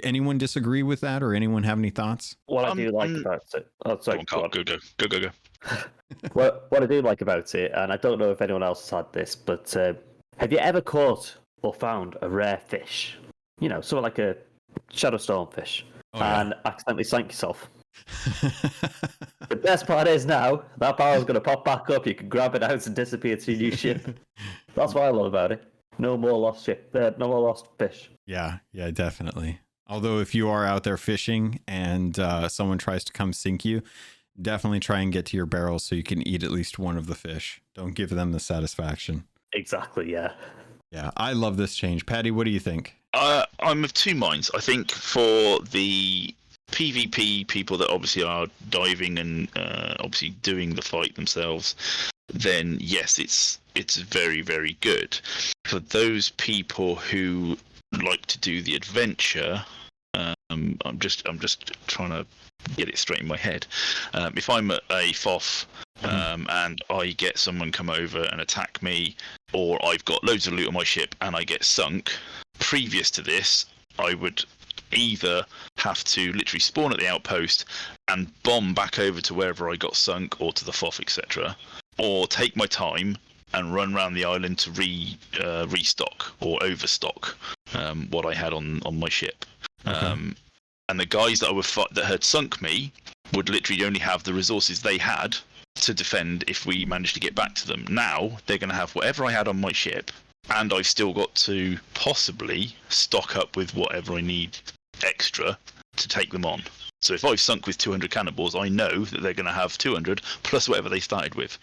anyone disagree with that, or anyone have any thoughts? What I do like about it. Oh, sorry. Go on, go. What I do like about it, and I don't know if anyone else has had this, but have you ever caught or found a rare fish? You know, something like a shadow stonefish, and accidentally sank yourself. The best part is now that barrel's going to pop back up. You can grab it out and disappear to your new ship. That's what I love about it. No more lost ship. No more lost fish. Yeah, definitely. Although if you are out there fishing and someone tries to come sink you, definitely try and get to your barrels so you can eat at least one of the fish. Don't give them the satisfaction. Exactly, yeah. Yeah, I love this change. Patty, what do you think? I'm of two minds. I think for the PvP people that obviously are diving and obviously doing the fight themselves, then yes, it's very, very good. For those people who like to do the adventure, I'm just trying to get it straight in my head. If I'm at a FOF and I get someone come over and attack me, or I've got loads of loot on my ship and I get sunk, previous to this, I would either have to literally spawn at the outpost and bomb back over to wherever I got sunk or to the FOF, etc., or take my time and run around the island to restock or overstock what I had on my ship. Okay. And the guys that had sunk me would literally only have the resources they had to defend if we managed to get back to them. Now they're going to have whatever I had on my ship, and I've still got to possibly stock up with whatever I need extra to take them on. So if I've sunk with 200 cannonballs, I know that they're going to have 200 plus whatever they started with.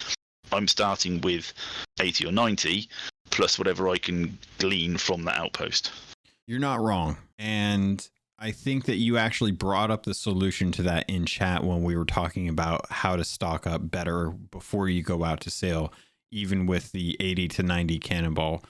I'm starting with 80 or 90 plus whatever I can glean from that outpost. You're not wrong. And I think that you actually brought up the solution to that in chat when we were talking about how to stock up better before you go out to sail, even with the 80 to 90 cannonball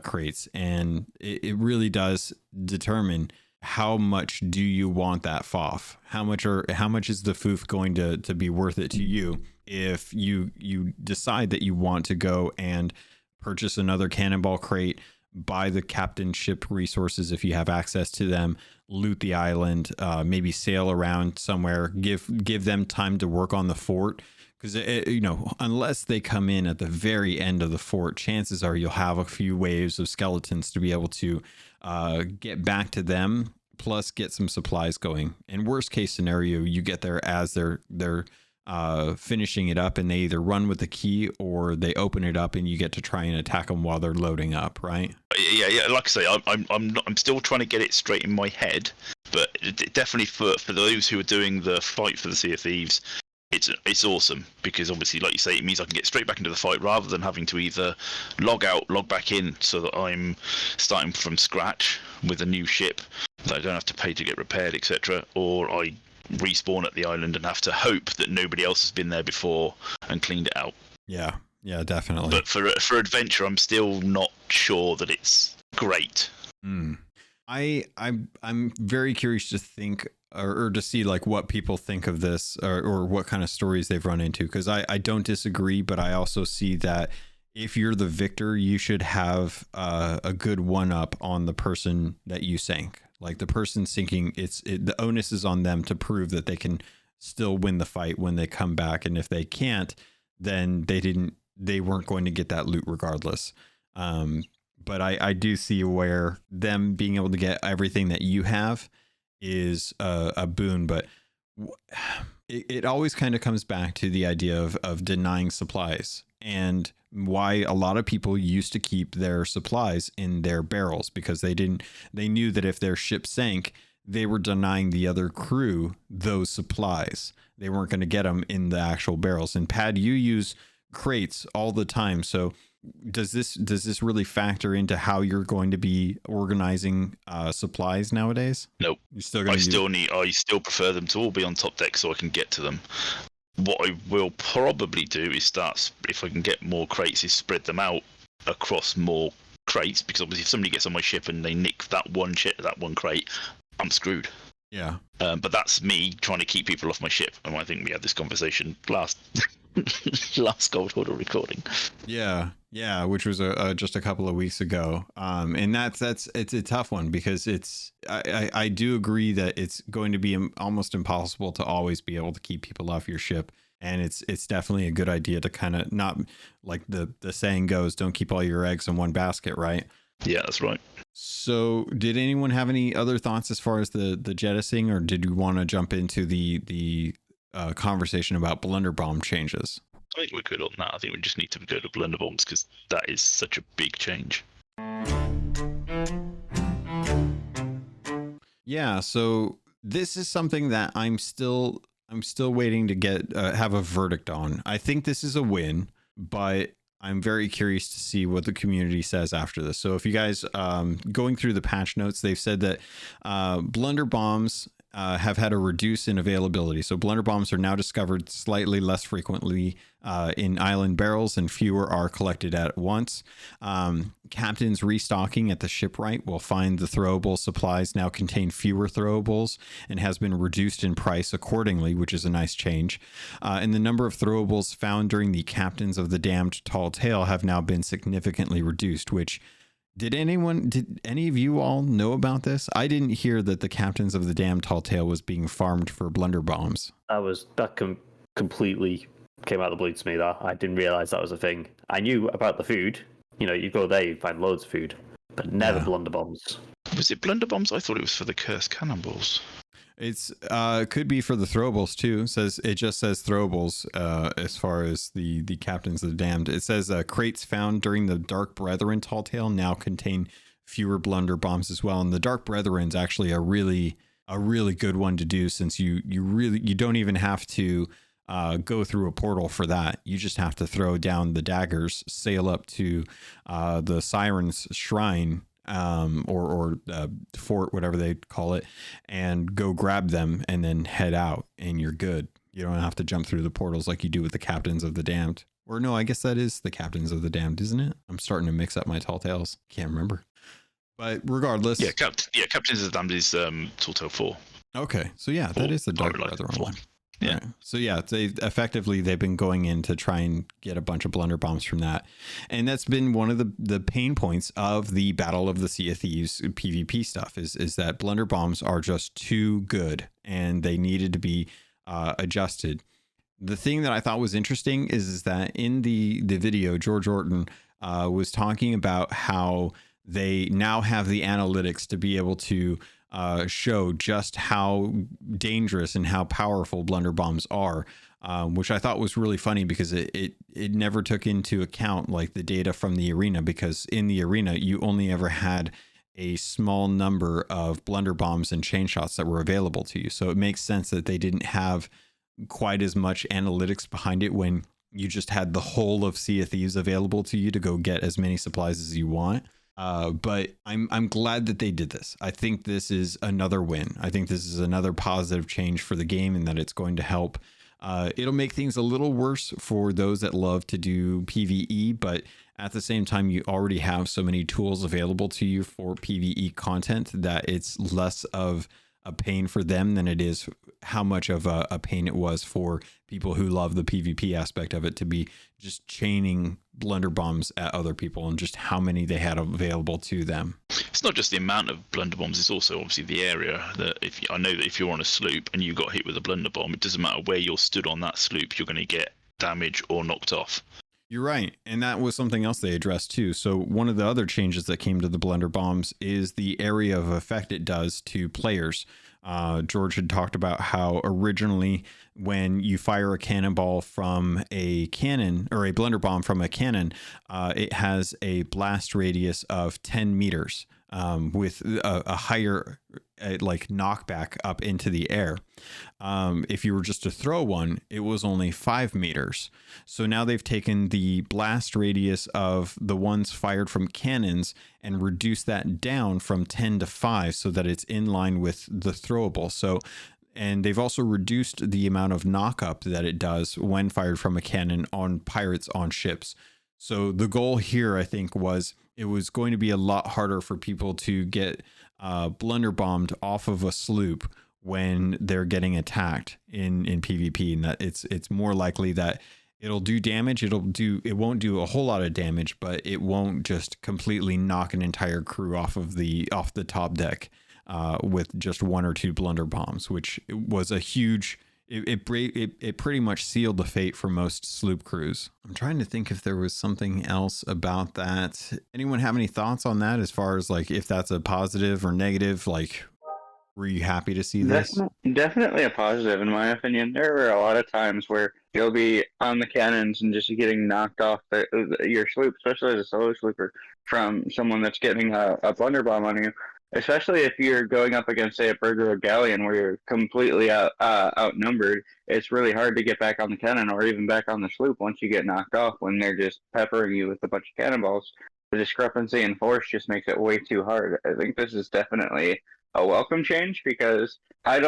crates. And it really does determine how much do you want that FOF? How much is the FOOF going to be worth it to you if you decide that you want to go and purchase another cannonball crate, buy the captain ship resources if you have access to them, loot the island, maybe sail around somewhere, give them time to work on the fort. Because, unless they come in at the very end of the fort, chances are you'll have a few waves of skeletons to be able to get back to them plus get some supplies going. And worst case scenario, you get there as they're finishing it up, and they either run with the key or they open it up and you get to try and attack them while they're loading up, right? Yeah. Like I say, I'm still trying to get it straight in my head, but definitely for those who are doing the fight for the Sea of Thieves, it's awesome, because obviously, like you say, it means I can get straight back into the fight rather than having to either log out, log back in, so that I'm starting from scratch with a new ship that I don't have to pay to get repaired, etc., or I respawn at the island and have to hope that nobody else has been there before and cleaned it out. Yeah, definitely. But for adventure, I'm still not sure that it's great. I'm very curious to think or to see like what people think of this, or what kind of stories they've run into, because I don't disagree, but I also see that if you're the victor, you should have a good one up on the person that you sank. Like the person sinking, the onus is on them to prove that they can still win the fight when they come back, and if they can't, then they weren't going to get that loot regardless. But I do see where them being able to get everything that you have is a boon, but it always kind of comes back to the idea of denying supplies, and why a lot of people used to keep their supplies in their barrels, because they knew that if their ship sank, they were denying the other crew those supplies. They weren't going to get them in the actual barrels. And Pad, you use crates all the time, so does this really factor into how you're going to be organizing supplies nowadays? Nope. You're still going I still prefer them to all be on top deck so I can get to them. What I will probably do is if I can get more crates, is spread them out across more crates, because obviously if somebody gets on my ship and they nick that one crate, I'm screwed. Yeah. But that's me trying to keep people off my ship, and I think we had this conversation last Gold Hoarder recording. Yeah, which was just a couple of weeks ago. And it's a tough one, because I do agree that it's going to be almost impossible to always be able to keep people off your ship. And it's definitely a good idea to kind of not, like the saying goes, don't keep all your eggs in one basket, right? Yeah, that's right. So did anyone have any other thoughts as far as the jettisoning, or did you want to jump into the conversation about blunderbomb changes? I think we're good on that. I think we just need to go to blunderbombs, because that is such a big change. Yeah, so this is something that I'm still waiting to get have a verdict on. I think this is a win, but I'm very curious to see what the community says after this. So if you guys going through the patch notes, they've said that blunderbombs have had a reduce in availability. So blunderbombs are now discovered slightly less frequently in island barrels, and fewer are collected at once. Captains restocking at the shipwright will find the throwable supplies now contain fewer throwables and has been reduced in price accordingly, which is a nice change. And the number of throwables found during the Captains of the Damned Tall Tale have now been significantly reduced, which did any of you all know about this? I didn't hear that the Captains of the Damned Tall Tale was being farmed for blunderbombs. Completely came out of the blue to me. That I didn't realize that was a thing. I knew about the food. You know, you go there, you find loads of food, but never blunderbombs. Was it blunderbombs? I thought it was for the cursed cannonballs. It's could be for the throwables too. It just says throwables as far as the Captains of the Damned. It says crates found during the Dark Brethren Tall Tale now contain fewer blunderbombs as well. And the Dark Brethren's actually a really good one to do, since you don't even have to go through a portal for that. You just have to throw down the daggers, sail up to the Siren's Shrine, or fort, whatever they call it, and go grab them and then head out, and you're good. You don't have to jump through the portals like you do with the Captains of the Damned. Or no, I guess that is the Captains of the Damned, isn't it? I'm starting to mix up my tall tales. Can't remember. But regardless. Yeah, Captains of the Damned is Tall Tale 4. Okay, so yeah, that is the Dark Brethren one. Yeah. Right. So yeah, they've been going in to try and get a bunch of blunderbombs from that. And that's been one of the pain points of the Battle of the Sea of Thieves PvP stuff is that blunderbombs are just too good, and they needed to be adjusted. The thing that I thought was interesting is that in the video, George Orton was talking about how they now have the analytics to be able to show just how dangerous and how powerful blunderbombs are, which I thought was really funny because it never took into account like the data from the arena, because in the arena you only ever had a small number of blunderbombs and chain shots that were available to you. So it makes sense that they didn't have quite as much analytics behind it when you just had the whole of Sea of Thieves available to you to go get as many supplies as you want. But I'm glad that they did this. I think this is another win. I think this is another positive change for the game, and that it's going to help. It'll make things a little worse for those that love to do PvE, but at the same time, you already have so many tools available to you for PvE content that it's less of a pain for them than it is how much of a pain it was for people who love the PvP aspect of it to be just chaining blunderbombs at other people, and just how many they had available to them. It's not just the amount of blunderbombs, it's also obviously the area. That I know that if you're on a sloop and you got hit with a blunderbomb, it doesn't matter where you're stood on that sloop, you're going to get damage or knocked off. You're right. And that was something else they addressed too. So one of the other changes that came to the blunderbombs is the area of effect it does to players. George had talked about how originally when you fire a cannonball from a cannon, or a blunderbomb from a cannon, it has a blast radius of 10 meters with a higher like knockback up into the air. If you were just to throw one, it was only 5 meters. So now they've taken the blast radius of the ones fired from cannons and reduced that down from 10 to 5 so that it's in line with the throwable. So, and they've also reduced the amount of knock-up that it does when fired from a cannon on pirates on ships. So the goal here, I think, was it was going to be a lot harder for people to get blunderbombed off of a sloop when they're getting attacked in PvP, and that it's more likely that it'll do damage. It won't do a whole lot of damage, but it won't just completely knock an entire crew off the top deck with just 1 or 2 blunderbombs, which was a huge. It pretty much sealed the fate for most sloop crews. I'm trying to think if there was something else about that. Anyone have any thoughts on that, as far as like if that's a positive or negative? Like, were you happy to see this? Definitely a positive, in my opinion. There were a lot of times where you'll be on the cannons and just getting knocked off your sloop, especially as a solo slooper, from someone that's getting a blunderbomb on you. Especially if you're going up against, say, a brig or a galleon where you're completely outnumbered. It's really hard to get back on the cannon or even back on the sloop once you get knocked off, when they're just peppering you with a bunch of cannonballs. The discrepancy in force just makes it way too hard. I think this is definitely a welcome change, because I'm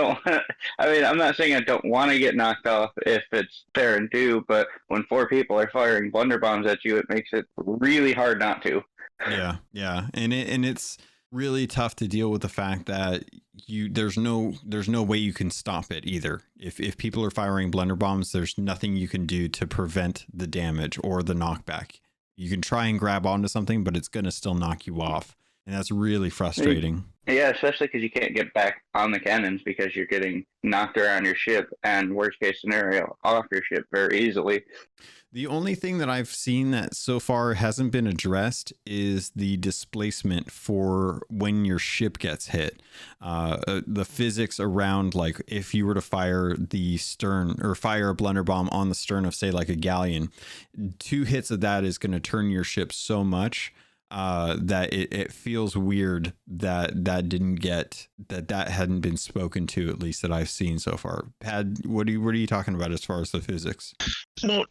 not saying I don't want to get knocked off if it's fair and due, but when 4 people are firing blunderbombs at you, it makes it really hard not to. Yeah. And it's really tough to deal with the fact that there's no way you can stop it either. If people are firing blunderbombs, there's nothing you can do to prevent the damage or the knockback. You can try and grab onto something, but it's going to still knock you off. And that's really frustrating. Yeah, especially because you can't get back on the cannons because you're getting knocked around your ship, and worst case scenario, off your ship very easily. The only thing that I've seen that so far hasn't been addressed is the displacement for when your ship gets hit. The physics around, like, if you were to fire the stern or fire a blunderbomb on the stern of, say, like a galleon, 2 hits of that is going to turn your ship so much that it feels weird that that hadn't been spoken to, at least that I've seen so far. Pad, what are you talking about as far as the physics? Well,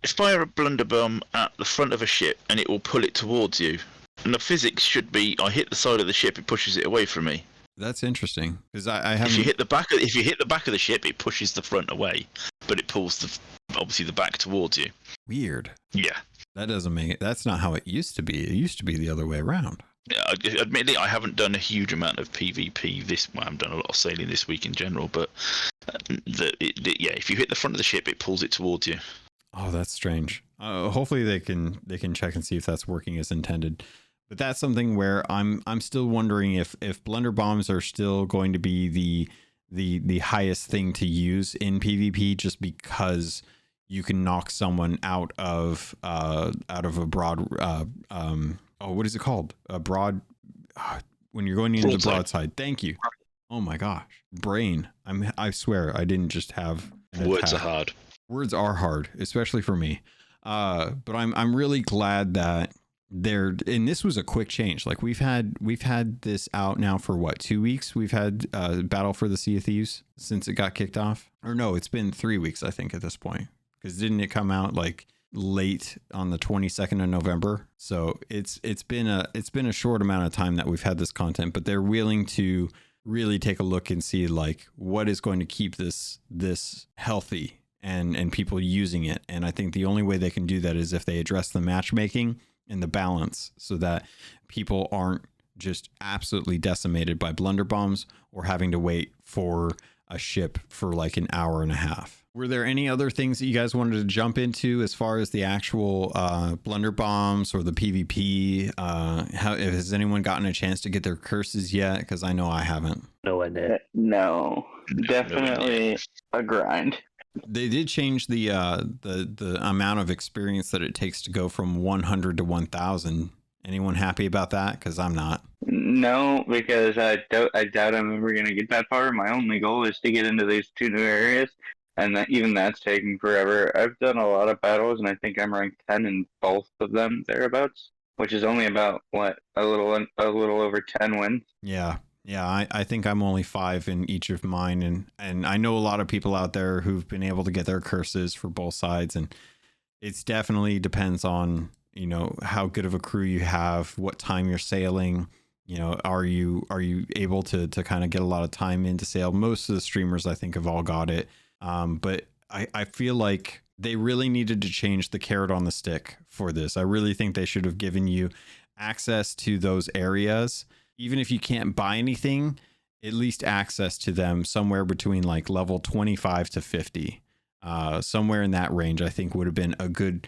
fire a blunderbomb at the front of a ship and it will pull it towards you. And the physics should be: I hit the side of the ship, it pushes it away from me. That's interesting, because I haven't. If you hit the back of the ship, it pushes the front away, but it pulls obviously the back towards you. Weird. Yeah. That doesn't make it. That's not how it used to be. It used to be the other way around. Admittedly, I haven't done a huge amount of PvP I haven't done a lot of sailing this week in general, but if you hit the front of the ship, it pulls it towards you. Oh, that's strange. Hopefully they can check and see if that's working as intended. But that's something where I'm still wondering if blunderbombs are still going to be the highest thing to use in PvP, just because you can knock someone out of a broad what is it called? A broad, when you're going into the Broadside. broadside. Thank you. Oh my gosh. Brain. I swear I didn't just have an Words are attack. hard. Words are hard, especially for me. But I'm really glad that and this was a quick change. Like we've had this out now for what, 2 weeks? We've had Battle for the Sea of Thieves since it got kicked off. Or no, it's been 3 weeks, I think, at this point. Because didn't it come out like late on the 22nd of November? So it's been a short amount of time that we've had this content, but they're willing to really take a look and see like what is going to keep this healthy and people using it. And I think the only way they can do that is if they address the matchmaking and the balance so that people aren't just absolutely decimated by blunderbombs or having to wait for a ship for like an hour and a half. Were there any other things that you guys wanted to jump into as far as the actual blunderbombs or the PvP? Has anyone gotten a chance to get their curses yet? Because I know I haven't. Nowhere near. No, definitely a grind. They did change the amount of experience that it takes to go from 100 to 1,000. Anyone happy about that? Because I'm not. No, because I doubt I'm ever going to get that far. My only goal is to get into these 2 new areas, and even that's taking forever. I've done a lot of battles, and I think I'm ranked 10 in both of them thereabouts, which is only about a little over 10 wins. Yeah. I think I'm only 5 in each of mine, and I know a lot of people out there who've been able to get their curses for both sides, and it's definitely depends on, you know, how good of a crew you have, what time you're sailing. You know, are you able to kind of get a lot of time into sail? Most of the streamers, I think, have all got it. But I feel like they really needed to change the carrot on the stick for this. I really think they should have given you access to those areas. Even if you can't buy anything, at least access to them somewhere between like level 25 to 50. Somewhere in that range, I think would have been a good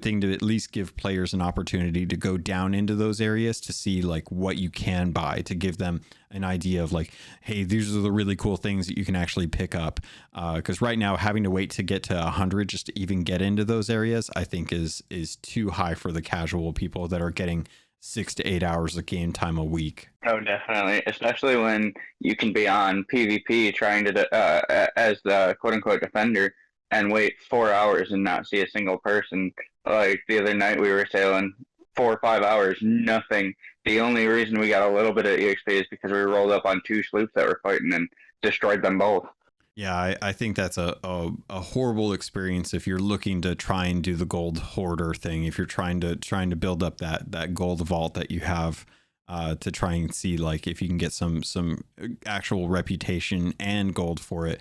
thing to at least give players an opportunity to go down into those areas to see like what you can buy, to give them an idea of like, hey, these are the really cool things that you can actually pick up. Because right now, having to wait to get to 100 just to even get into those areas, I think is too high for the casual people that are getting 6 to 8 hours of game time a week. Oh, definitely. Especially when you can be on PvP trying to, as the quote-unquote defender, and wait 4 hours and not see a single person. Like the other night we were sailing 4 or 5 hours, nothing. The only reason we got a little bit of EXP is because we rolled up on 2 sloops that were fighting and destroyed them both. Yeah, I think that's a horrible experience if you're looking to try and do the gold hoarder thing. If you're trying to build up that gold vault that you have, to try and see like if you can get some actual reputation and gold for it.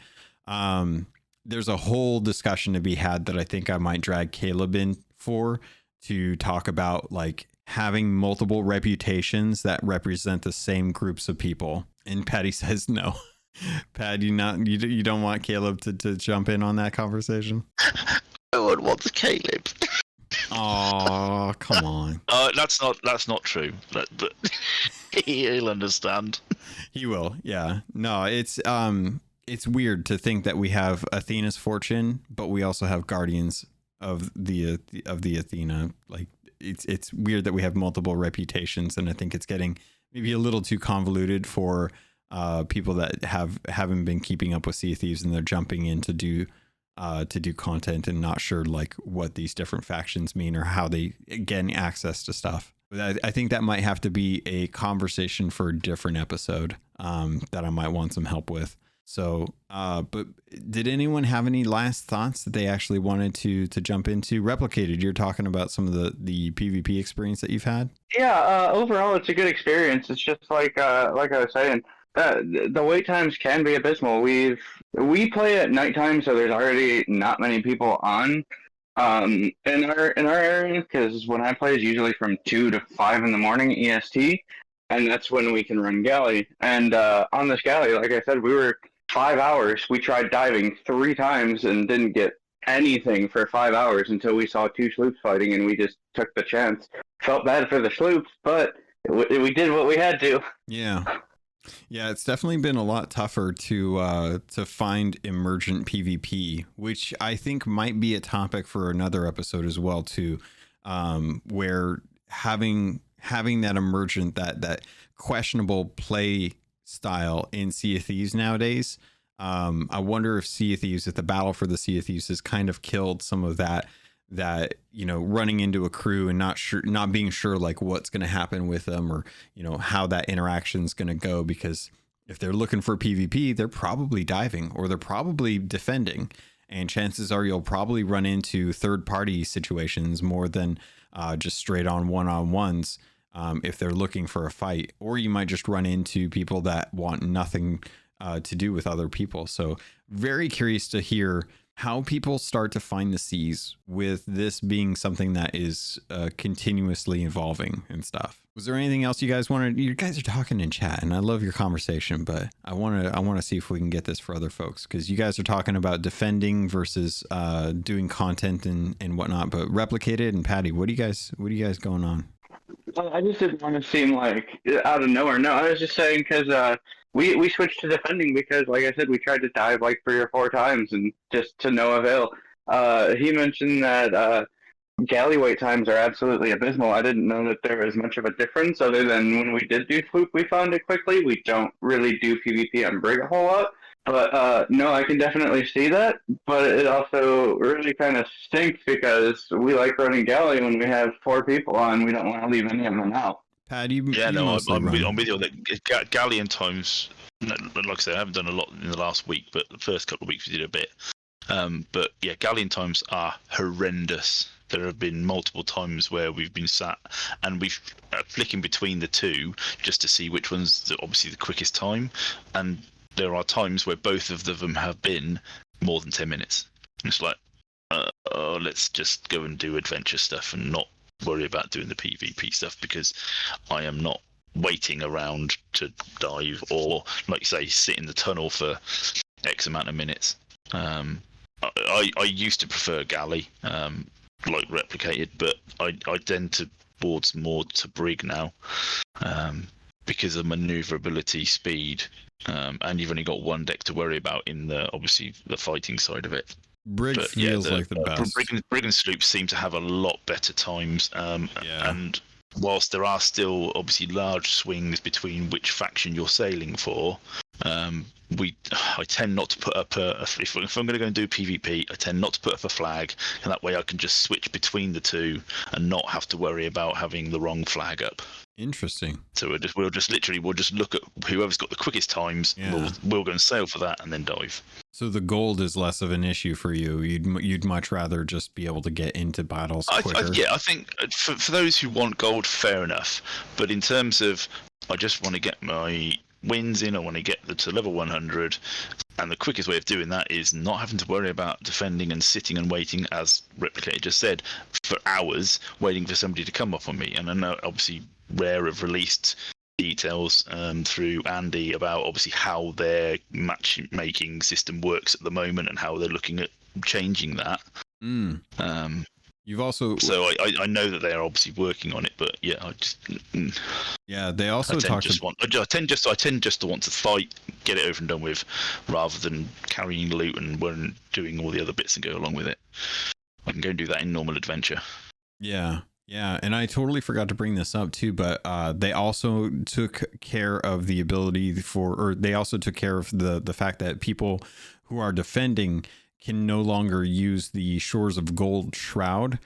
There's a whole discussion to be had that I think I might drag Caleb in for, to talk about like having multiple reputations that represent the same groups of people. And Patty says no. Pat, you don't want Caleb to jump in on that conversation? No one wants Caleb. Oh, come on. That's not true. He'll understand. He will. Yeah. No, it's weird to think that we have Athena's fortune, but we also have Guardians of the Athena. Like it's weird that we have multiple reputations, and I think it's getting maybe a little too convoluted for people that haven't been keeping up with Sea of Thieves, and they're jumping in to do content and not sure like what these different factions mean or how they gain access to stuff. But I think that might have to be a conversation for a different episode that I might want some help with. So, but did anyone have any last thoughts that they actually wanted to jump into? Replicated, you're talking about some of the PvP experience that you've had? Yeah, overall it's a good experience. It's just like I was saying, the wait times can be abysmal. We play at nighttime, so there's already not many people on in our area, because when I play is usually from 2 to 5 in the morning EST, and that's when we can run galley. And on this galley, like I said, we were 5 hours. We tried diving 3 times and didn't get anything for 5 hours until we saw 2 sloops fighting, and we just took the chance. Felt bad for the sloops, but we did what we had to. Yeah, it's definitely been a lot tougher to find emergent PvP, which I think might be a topic for another episode as well too, where having having that emergent, that questionable play style in Sea of Thieves nowadays. I wonder if Sea of Thieves, if the battle for the Sea of Thieves has kind of killed some of that, running into a crew and not being sure like what's going to happen with them, or, how that interaction is going to go, because if they're looking for PvP, they're probably diving or they're probably defending. And chances are you'll probably run into third party situations more than just straight on one-on-ones. If they're looking for a fight, or you might just run into people that want nothing to do with other people. So very curious to hear how people start to find the seas with this being something that is continuously evolving and stuff. Was there anything else you guys wanted? You guys are talking in chat and I love your conversation, but I want to see if we can get this for other folks, because you guys are talking about defending versus doing content and whatnot. But Replicated and Patty, what do you guys going on? I just didn't want to seem like out of nowhere. No, I was just saying because we switched to defending because, like I said, we tried to dive like 3 or 4 times and just to no avail. He mentioned that galley wait times are absolutely abysmal. I didn't know that there was much of a difference other than when we did do swoop, we found it quickly. We don't really do PvP on Brig a whole lot. But no, I can definitely see that. But it also really kind of stinks because we like running galley when we have 4 people on. We don't want to leave any of them out. Pat, I'm with you on that. Galleon times, like I said, I haven't done a lot in the last week, but the first couple of weeks we did a bit. But yeah, galleon times are horrendous. There have been multiple times where we've been sat and we've flicking between the two just to see which one's obviously the quickest time. And there are times where both of them have been more than 10 minutes. It's like, let's just go and do adventure stuff and not worry about doing the PvP stuff, because I am not waiting around to dive or, like you say, sit in the tunnel for X amount of minutes. I used to prefer galley, like Replicated, but I tend towards more to Brig now, because of maneuverability, speed, and you've only got one deck to worry about in obviously the fighting side of it. Brig feels like the best. Brig and sloops seem to have a lot better times, and whilst there are still obviously large swings between which faction you're sailing for, I tend not to put up if I'm going to go and do PvP, I tend not to put up a flag, and that way I can just switch between the two and not have to worry about having the wrong flag up. Interesting. So we'll just look at whoever's got the quickest times. Yeah. We'll go and sail for that and then dive. So the gold is less of an issue for you. You'd much rather just be able to get into battles quicker. I think for those who want gold, fair enough. But in terms of, I just want to get my wins in. I want to get to level 100, and the quickest way of doing that is not having to worry about defending and sitting and waiting, as Replicated just said, for hours waiting for somebody to come up on me. And I know obviously Rare have released details through Andy about obviously how their matchmaking system works at the moment and how they're looking at changing that. You've also I know that they're obviously working on it, but yeah, they also I tend just to want to fight, get it over and done with, rather than carrying loot and doing all the other bits and go along with it. I can go and do that in normal adventure. Yeah, and I totally forgot to bring this up too, but they also took care of the ability they also took care of the fact that people who are defending can no longer use the Shores of Gold shroud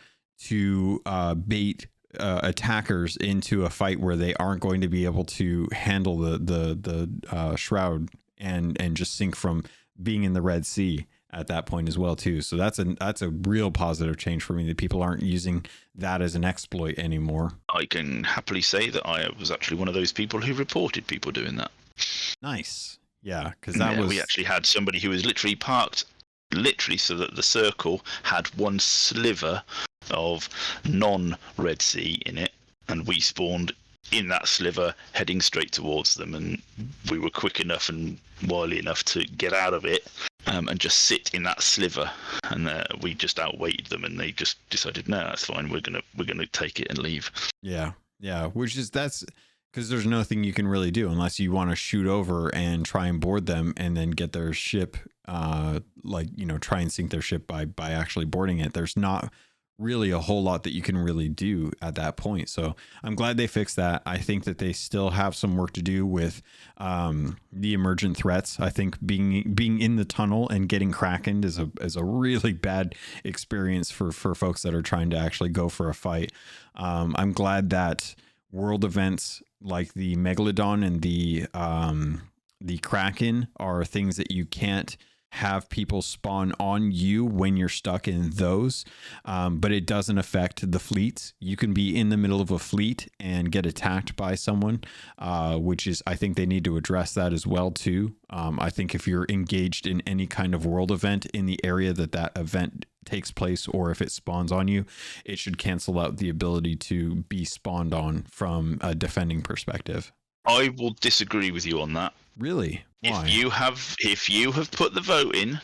to bait attackers into a fight where they aren't going to be able to handle the shroud and just sink from being in the Red Sea at that point as well too. So that's a real positive change for me, that people aren't using that as an exploit anymore. I can happily say that I was actually one of those people who reported people doing that. Nice. Yeah, because we actually had somebody who was literally parked so that the circle had one sliver of non-Red Sea in it, and we spawned in that sliver heading straight towards them, and we were quick enough and wily enough to get out of it and just sit in that sliver, and we just outweighted them, and they just decided, no, that's fine, we're gonna take it and leave. Yeah, that's because there's nothing you can really do unless you want to shoot over and try and board them and then get their ship, try and sink their ship by actually boarding it. There's not really a whole lot that you can really do at that point. So I'm glad they fixed that. I think that they still have some work to do with the emergent threats. I think being in the tunnel and getting krakened is a really bad experience for folks that are trying to actually go for a fight. I'm glad that world events like the Megalodon and the Kraken are things that you can't have people spawn on you when you're stuck in those, but it doesn't affect the fleets. You can be in the middle of a fleet and get attacked by someone, which is, I think they need to address that as well too. I think if you're engaged in any kind of world event in the area that event takes place, or if it spawns on you, it should cancel out the ability to be spawned on from a defending perspective. I will disagree with you on that. Really? Why? If you have put the vote in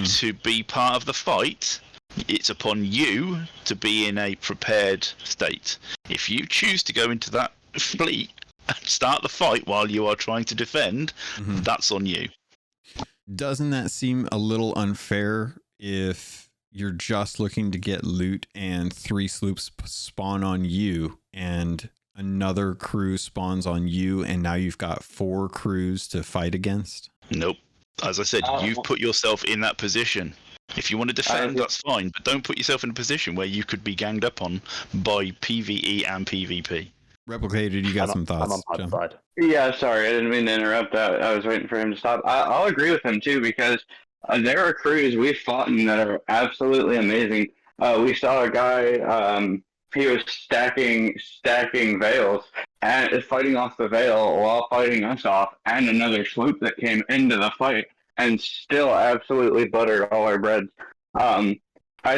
to be part of the fight, it's upon you to be in a prepared state. If you choose to go into that fleet and start the fight while you are trying to defend, that's on you. Doesn't that seem a little unfair if you're just looking to get loot and 3 sloops spawn on you and another crew spawns on you, and now you've got 4 crews to fight against? Nope. As I said, you've put yourself in that position. If you want to defend, that's fine, but don't put yourself in a position where you could be ganged up on by PvE and PvP. Replicated, you got some thoughts? I'm on that side. Yeah, sorry, I didn't mean to interrupt. I was waiting for him to stop. I'll agree with him too, because there are crews we've fought in that are absolutely amazing. We saw a guy. He was stacking veils and fighting off the veil while fighting us off, and another sloop that came into the fight and still absolutely buttered all our breads. I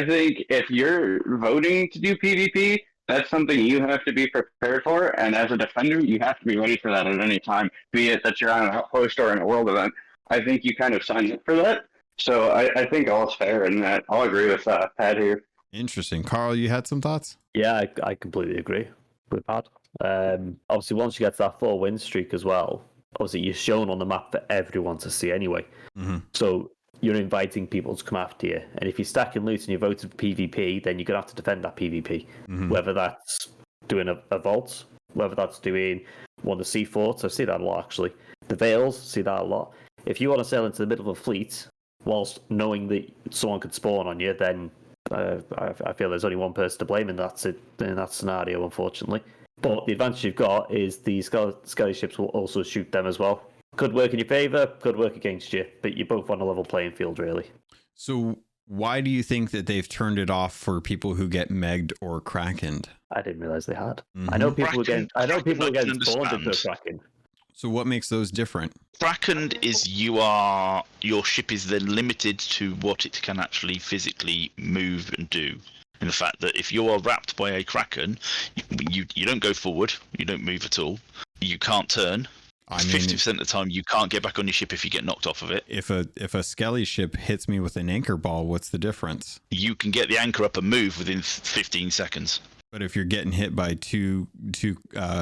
think if you're voting to do PvP, that's something you have to be prepared for, and as a defender, you have to be ready for that at any time, be it that you're on an outpost or in a world event. I think you kind of signed up for that, so I think all's fair in that. I'll agree with Pat here. Interesting. Carl, you had some thoughts? Yeah, I completely agree with Pat. Obviously, once you get to that 4 win streak as well, obviously you're shown on the map for everyone to see anyway. So you're inviting people to come after you. And if you're stacking loot and you voted for PvP, then you're going to have to defend that PvP. Whether that's doing a vault, whether that's doing one of the sea forts, I see that a lot actually. The Veils, see that a lot. If you want to sail into the middle of a fleet, whilst knowing that someone could spawn on you, then I feel there's only one person to blame in that scenario, unfortunately. But the advantage you've got is the skelly ships will also shoot them as well. Could work in your favour, could work against you, but you're both on a level playing field, really. So why do you think that they've turned it off for people who get megged or krakened? I didn't realise they had. I know people were getting spawned into a kraken. So what makes those different? Krakened is your ship is then limited to what it can actually physically move and do. In the fact that if you are wrapped by a kraken, you don't go forward, you don't move at all, you can't turn. 50% of the time, you can't get back on your ship if you get knocked off of it. If a skelly ship hits me with an anchor ball, what's the difference? You can get the anchor up and move within 15 seconds. But if you're getting hit by two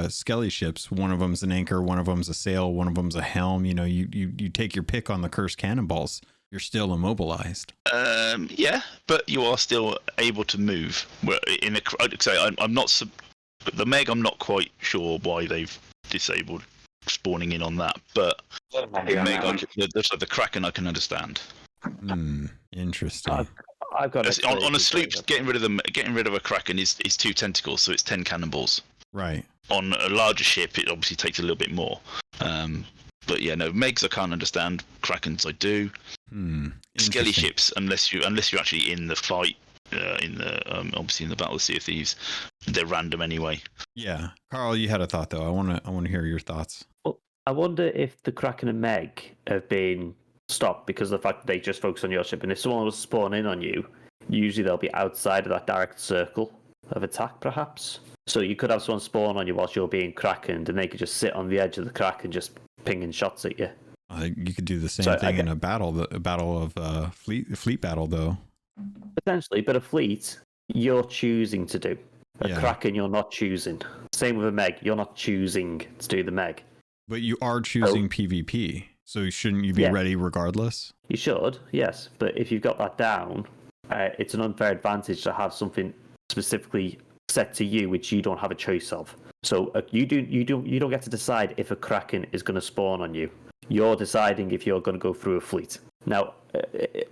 skelly ships, one of them's an anchor, one of them's a sail, one of them's a helm, you take your pick on the cursed cannonballs, you're still immobilized. Yeah, but you are still able to move. I'd say I'm not. The Meg, I'm not quite sure why they've disabled spawning in on that, but the Meg, the Kraken, I can understand. Interesting. I've got on a sloop. Getting rid of a Kraken is 2 tentacles, so it's 10 cannonballs. Right. On a larger ship, it obviously takes a little bit more. But yeah, no, Megs I can't understand. Krakens I do. Skelly ships, unless you're actually in the fight, obviously in the Battle of Sea of Thieves, they're random anyway. Yeah, Carl, you had a thought though. I want to hear your thoughts. Well, I wonder if the Kraken and Meg have been stopped because of the fact that they just focus on your ship, and if someone was to spawn in on you, usually they'll be outside of that direct circle of attack, perhaps. So you could have someone spawn on you whilst you're being krakened, and they could just sit on the edge of the crack and just pinging shots at you. You could do the same thing in a battle, fleet battle, though. Potentially, but a fleet, you're choosing to do. A kraken, you're not choosing. Same with a Meg, you're not choosing to do the Meg. But you are choosing PvP, so shouldn't you be ready regardless? You should, yes. But if you've got that down, it's an unfair advantage to have something specifically set to you, which you don't have a choice of. So you don't get to decide if a Kraken is going to spawn on you. You're deciding if you're going to go through a fleet. Now,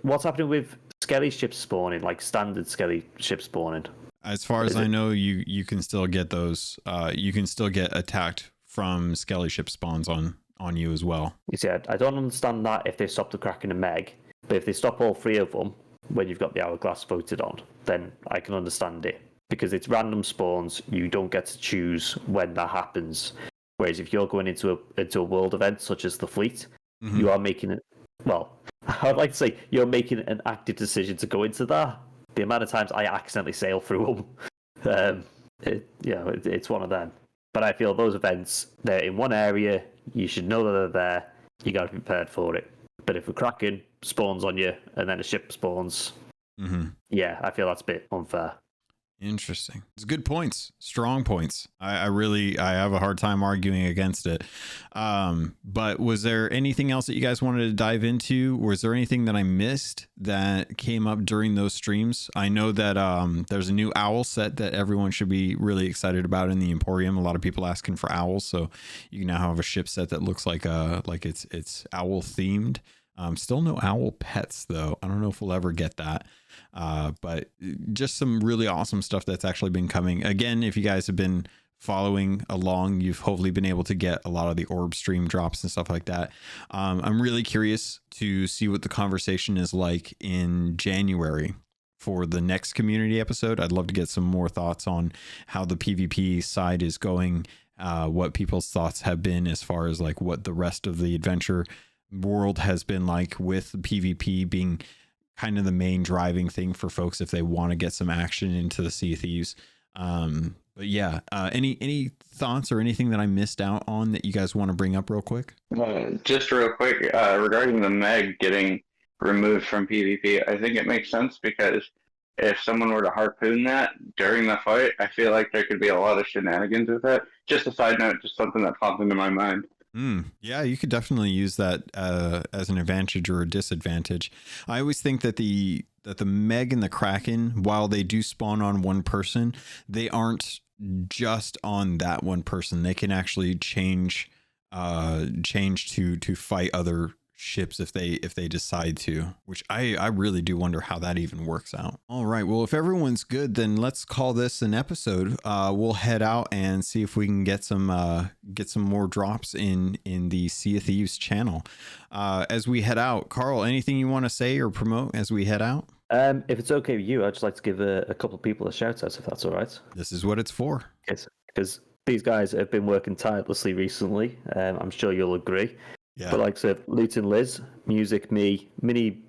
what's happening with skelly ships spawning, like standard skelly ship spawning? As far as I know, you can still get those. You can still get attacked from skelly ship spawns on you as well. You see, I don't understand that if they stop the Kraken and Meg, but if they stop all three of them when you've got the hourglass voted on, then I can understand it. Because it's random spawns, you don't get to choose when that happens. Whereas if you're going into a world event such as the fleet, you are making it. Well, I'd like to say you're making an active decision to go into that. The amount of times I accidentally sail through them, it's one of them. But I feel those events, they're in one area, you should know that they're there, you got to be prepared for it. But if a Kraken spawns on you and then a ship spawns, I feel that's a bit unfair. Interesting. It's good points. Strong points. I have a hard time arguing against it. But was there anything else that you guys wanted to dive into? Was there anything that I missed that came up during those streams? I know that there's a new owl set that everyone should be really excited about in the Emporium. A lot of people asking for owls, so you can now have a ship set that looks like it's owl themed. Still no owl pets though. I don't know if we'll ever get that. But just some really awesome stuff that's actually been coming. Again, if you guys have been following along, you've hopefully been able to get a lot of the orb stream drops and stuff like that. I'm really curious to see what the conversation is like in January for the next community episode. I'd love to get some more thoughts on how the PvP side is going, what people's thoughts have been as far as like what the rest of the adventure world has been like, with PvP being kind of the main driving thing for folks if they want to get some action into the Sea of Thieves. But yeah, any thoughts or anything that I missed out on that you guys want to bring up real quick? Just real quick, regarding the Meg getting removed from PvP, I think it makes sense because if someone were to harpoon that during the fight, I feel like there could be a lot of shenanigans with that. Just a side note, just something that popped into my mind. Yeah, you could definitely use that as an advantage or a disadvantage. I always think that the Meg and the Kraken, while they do spawn on one person, they aren't just on that one person. They can actually change to fight other ships if they decide to, which I really do wonder how that even works out. All right, well, if everyone's good, then let's call this an episode. We'll head out and see if we can get some more drops in the Sea of Thieves channel. As we head out, Carl, anything you want to say or promote as we head out? If it's okay with you, I'd just like to give a couple of people a shout out, if that's all right. This is what it's for. Yes, because these guys have been working tirelessly recently. I'm sure you'll agree. Yeah. But like I said, Luton Liz, Music Me, Minnie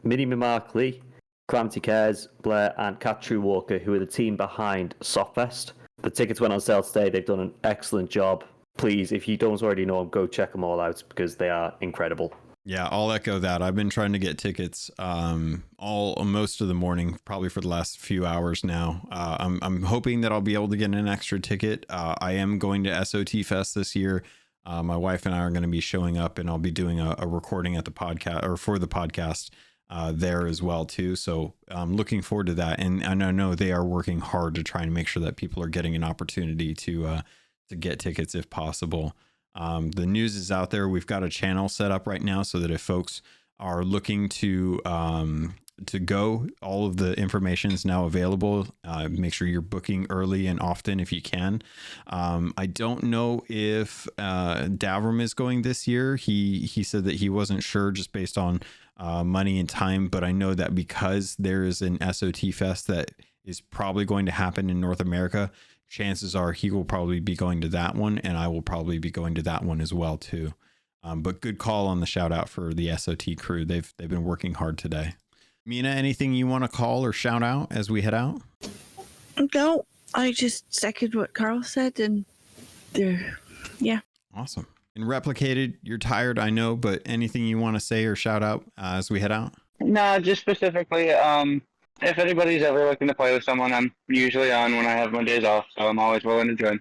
Mark Lee, Calamity Cares, Blair, and Cat True Walker, who are the team behind Softfest. The tickets went on sale today. They've done an excellent job. Please, if you don't already know them, go check them all out because they are incredible. Yeah, I'll echo that. I've been trying to get tickets most of the morning, probably for the last few hours now. I'm hoping that I'll be able to get an extra ticket. I am going to SOT Fest this year. My wife and I are going to be showing up, and I'll be doing a recording at the podcast or for the podcast there as well too. So I'm looking forward to that. And I know they are working hard to try and make sure that people are getting an opportunity to get tickets if possible. The news is out there. We've got a channel set up right now so that if folks are looking to go, all of the information is now available. Make sure you're booking early and often if you can. I don't know if Davram is going this year. He said that he wasn't sure just based on money and time, but I know that because there is an SOT Fest that is probably going to happen in North America, chances are he will probably be going to that one, and I will probably be going to that one as well too. But good call on the shout out for the SOT crew. They've been working hard today. Mina, anything you want to call or shout out as we head out? No, I just second what Carl said, and yeah. Awesome. And Replicated, you're tired, I know, but anything you want to say or shout out as we head out? No, just specifically, if anybody's ever looking to play with someone, I'm usually on when I have my days off, so I'm always willing to join.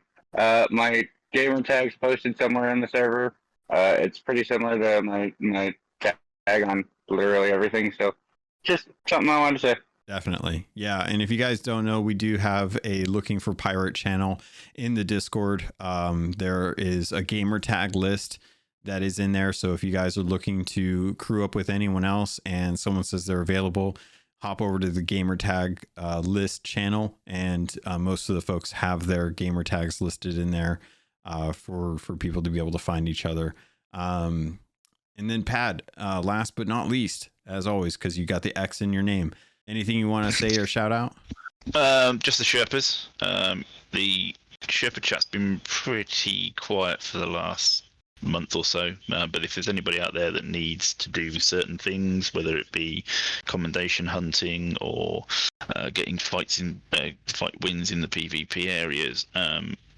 My Gamertag's posted somewhere in the server. It's pretty similar to my tag on literally everything, so just something I wanted to say. Definitely. Yeah. And if you guys don't know, we do have a Looking for Pirate channel in the Discord. There is a gamer tag list that is in there. So if you guys are looking to crew up with anyone else and someone says they're available, hop over to the gamer tag list channel. And most of the folks have their gamer tags listed in there for people to be able to find each other. And then Pad, last but not least, as always, because you got the X in your name. Anything you want to say or shout out? Just the Sherpas. The Sherpa chat's been pretty quiet for the last month or so. But if there's anybody out there that needs to do certain things, whether it be commendation hunting or getting fight wins in the PvP areas,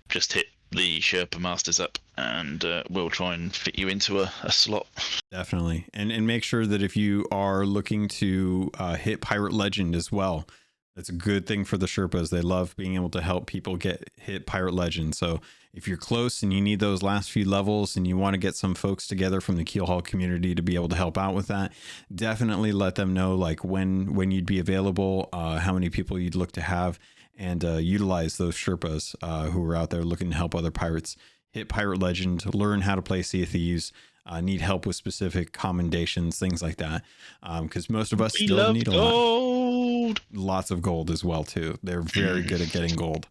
just hit the Sherpa Masters up and we'll try and fit you into a slot. Definitely. And make sure that if you are looking to hit Pirate Legend as well, that's a good thing for the Sherpas. They love being able to help people hit Pirate Legend. So if you're close and you need those last few levels and you want to get some folks together from the Keelhauled community to be able to help out with that, definitely let them know like when you'd be available, how many people you'd look to have, and utilize those Sherpas who are out there looking to help other pirates hit Pirate Legend, learn how to play Sea of Thieves, need help with specific commendations, things like that. Because most of us still need lots of gold as well too. They're very good at getting gold.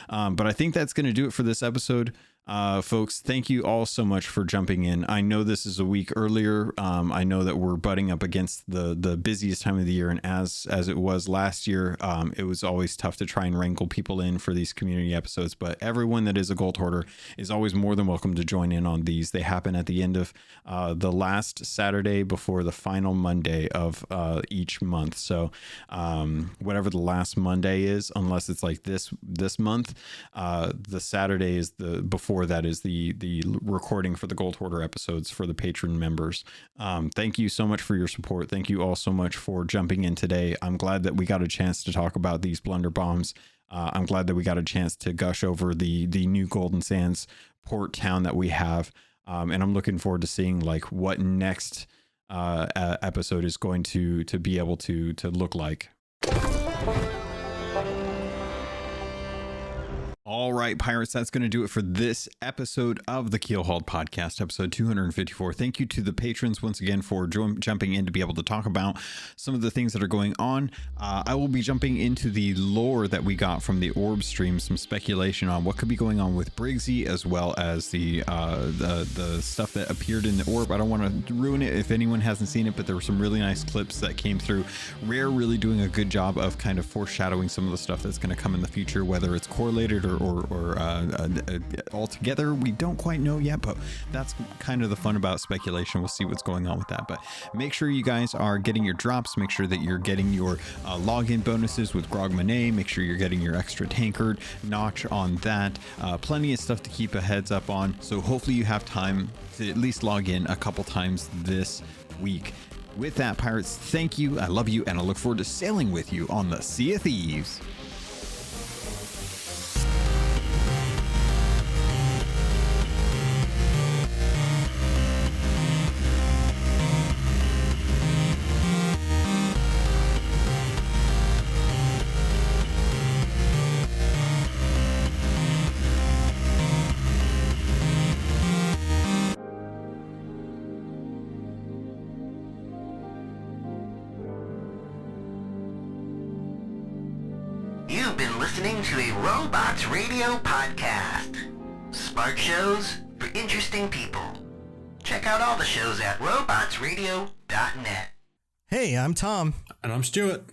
But I think that's going to do it for this episode. Folks, thank you all so much for jumping in. I know this is a week earlier. I know that we're butting up against the busiest time of the year, and as it was last year, it was always tough to try and wrangle people in for these community episodes. But everyone that is a Gold Hoarder is always more than welcome to join in on these. They happen at the end of the last Saturday before the final Monday of each month. So whatever the last Monday is, unless it's like this month, the Saturday is before that is the recording for the Gold Hoarder episodes for the patron members. Thank you so much for your support. Thank you all so much for jumping in today. I'm glad that we got a chance to talk about these blunder bombs. I'm glad that we got a chance to gush over the new Golden Sands port town that we have. And I'm looking forward to seeing like what next episode is going to be able to look like. All right, pirates, that's going to do it for this episode of the Keelhauled podcast, episode 254. Thank you to the patrons once again for jumping in to be able to talk about some of the things that are going on. I will be jumping into the lore that we got from the orb stream, some speculation on what could be going on with Briggsy, as well as the stuff that appeared in the orb. I don't want to ruin it if anyone hasn't seen it, but there were some really nice clips that came through. Rare really doing a good job of kind of foreshadowing some of the stuff that's going to come in the future, whether it's correlated or altogether. We don't quite know yet, but that's kind of the fun about speculation. We'll see what's going on with that. But make sure you guys are getting your drops. Make sure that you're getting your login bonuses with Grog Monet. Make sure you're getting your extra tankard notch on that. Plenty of stuff to keep a heads up on. So hopefully you have time to at least log in a couple times this week. With that, pirates, thank you. I love you, and I look forward to sailing with you on the Sea of Thieves. You've been listening to a Robots Radio podcast. Smart shows for interesting people. Check out all the shows at robotsradio.net. Hey, I'm Tom. And I'm Stuart.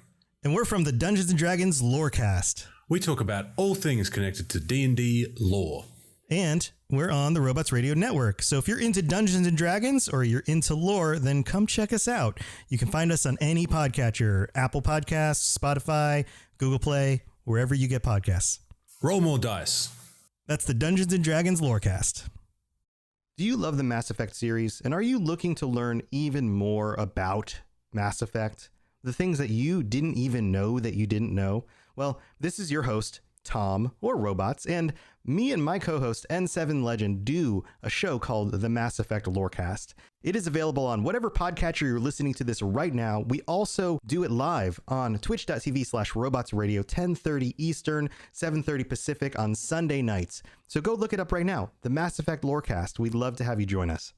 And we're from the Dungeons & Dragons Lorecast. We talk about all things connected to D&D lore. And we're on the Robots Radio Network. So if you're into Dungeons & Dragons or you're into lore, then come check us out. You can find us on any podcatcher, Apple Podcasts, Spotify, Google Play, wherever you get podcasts. Roll more dice. That's the Dungeons & Dragons Lorecast. Do you love the Mass Effect series? And are you looking to learn even more about Mass Effect? The things that you didn't even know that you didn't know? Well, this is your host, Tom, or Robots, and me and my co-host N7 Legend do a show called the Mass Effect Lorecast. It is available on whatever podcatcher you're listening to this right now. We also do it live on twitch.tv/robotsradio, 10:30 Eastern, 7:30 Pacific on Sunday nights. So go look it up right now. The Mass Effect Lorecast. We'd love to have you join us.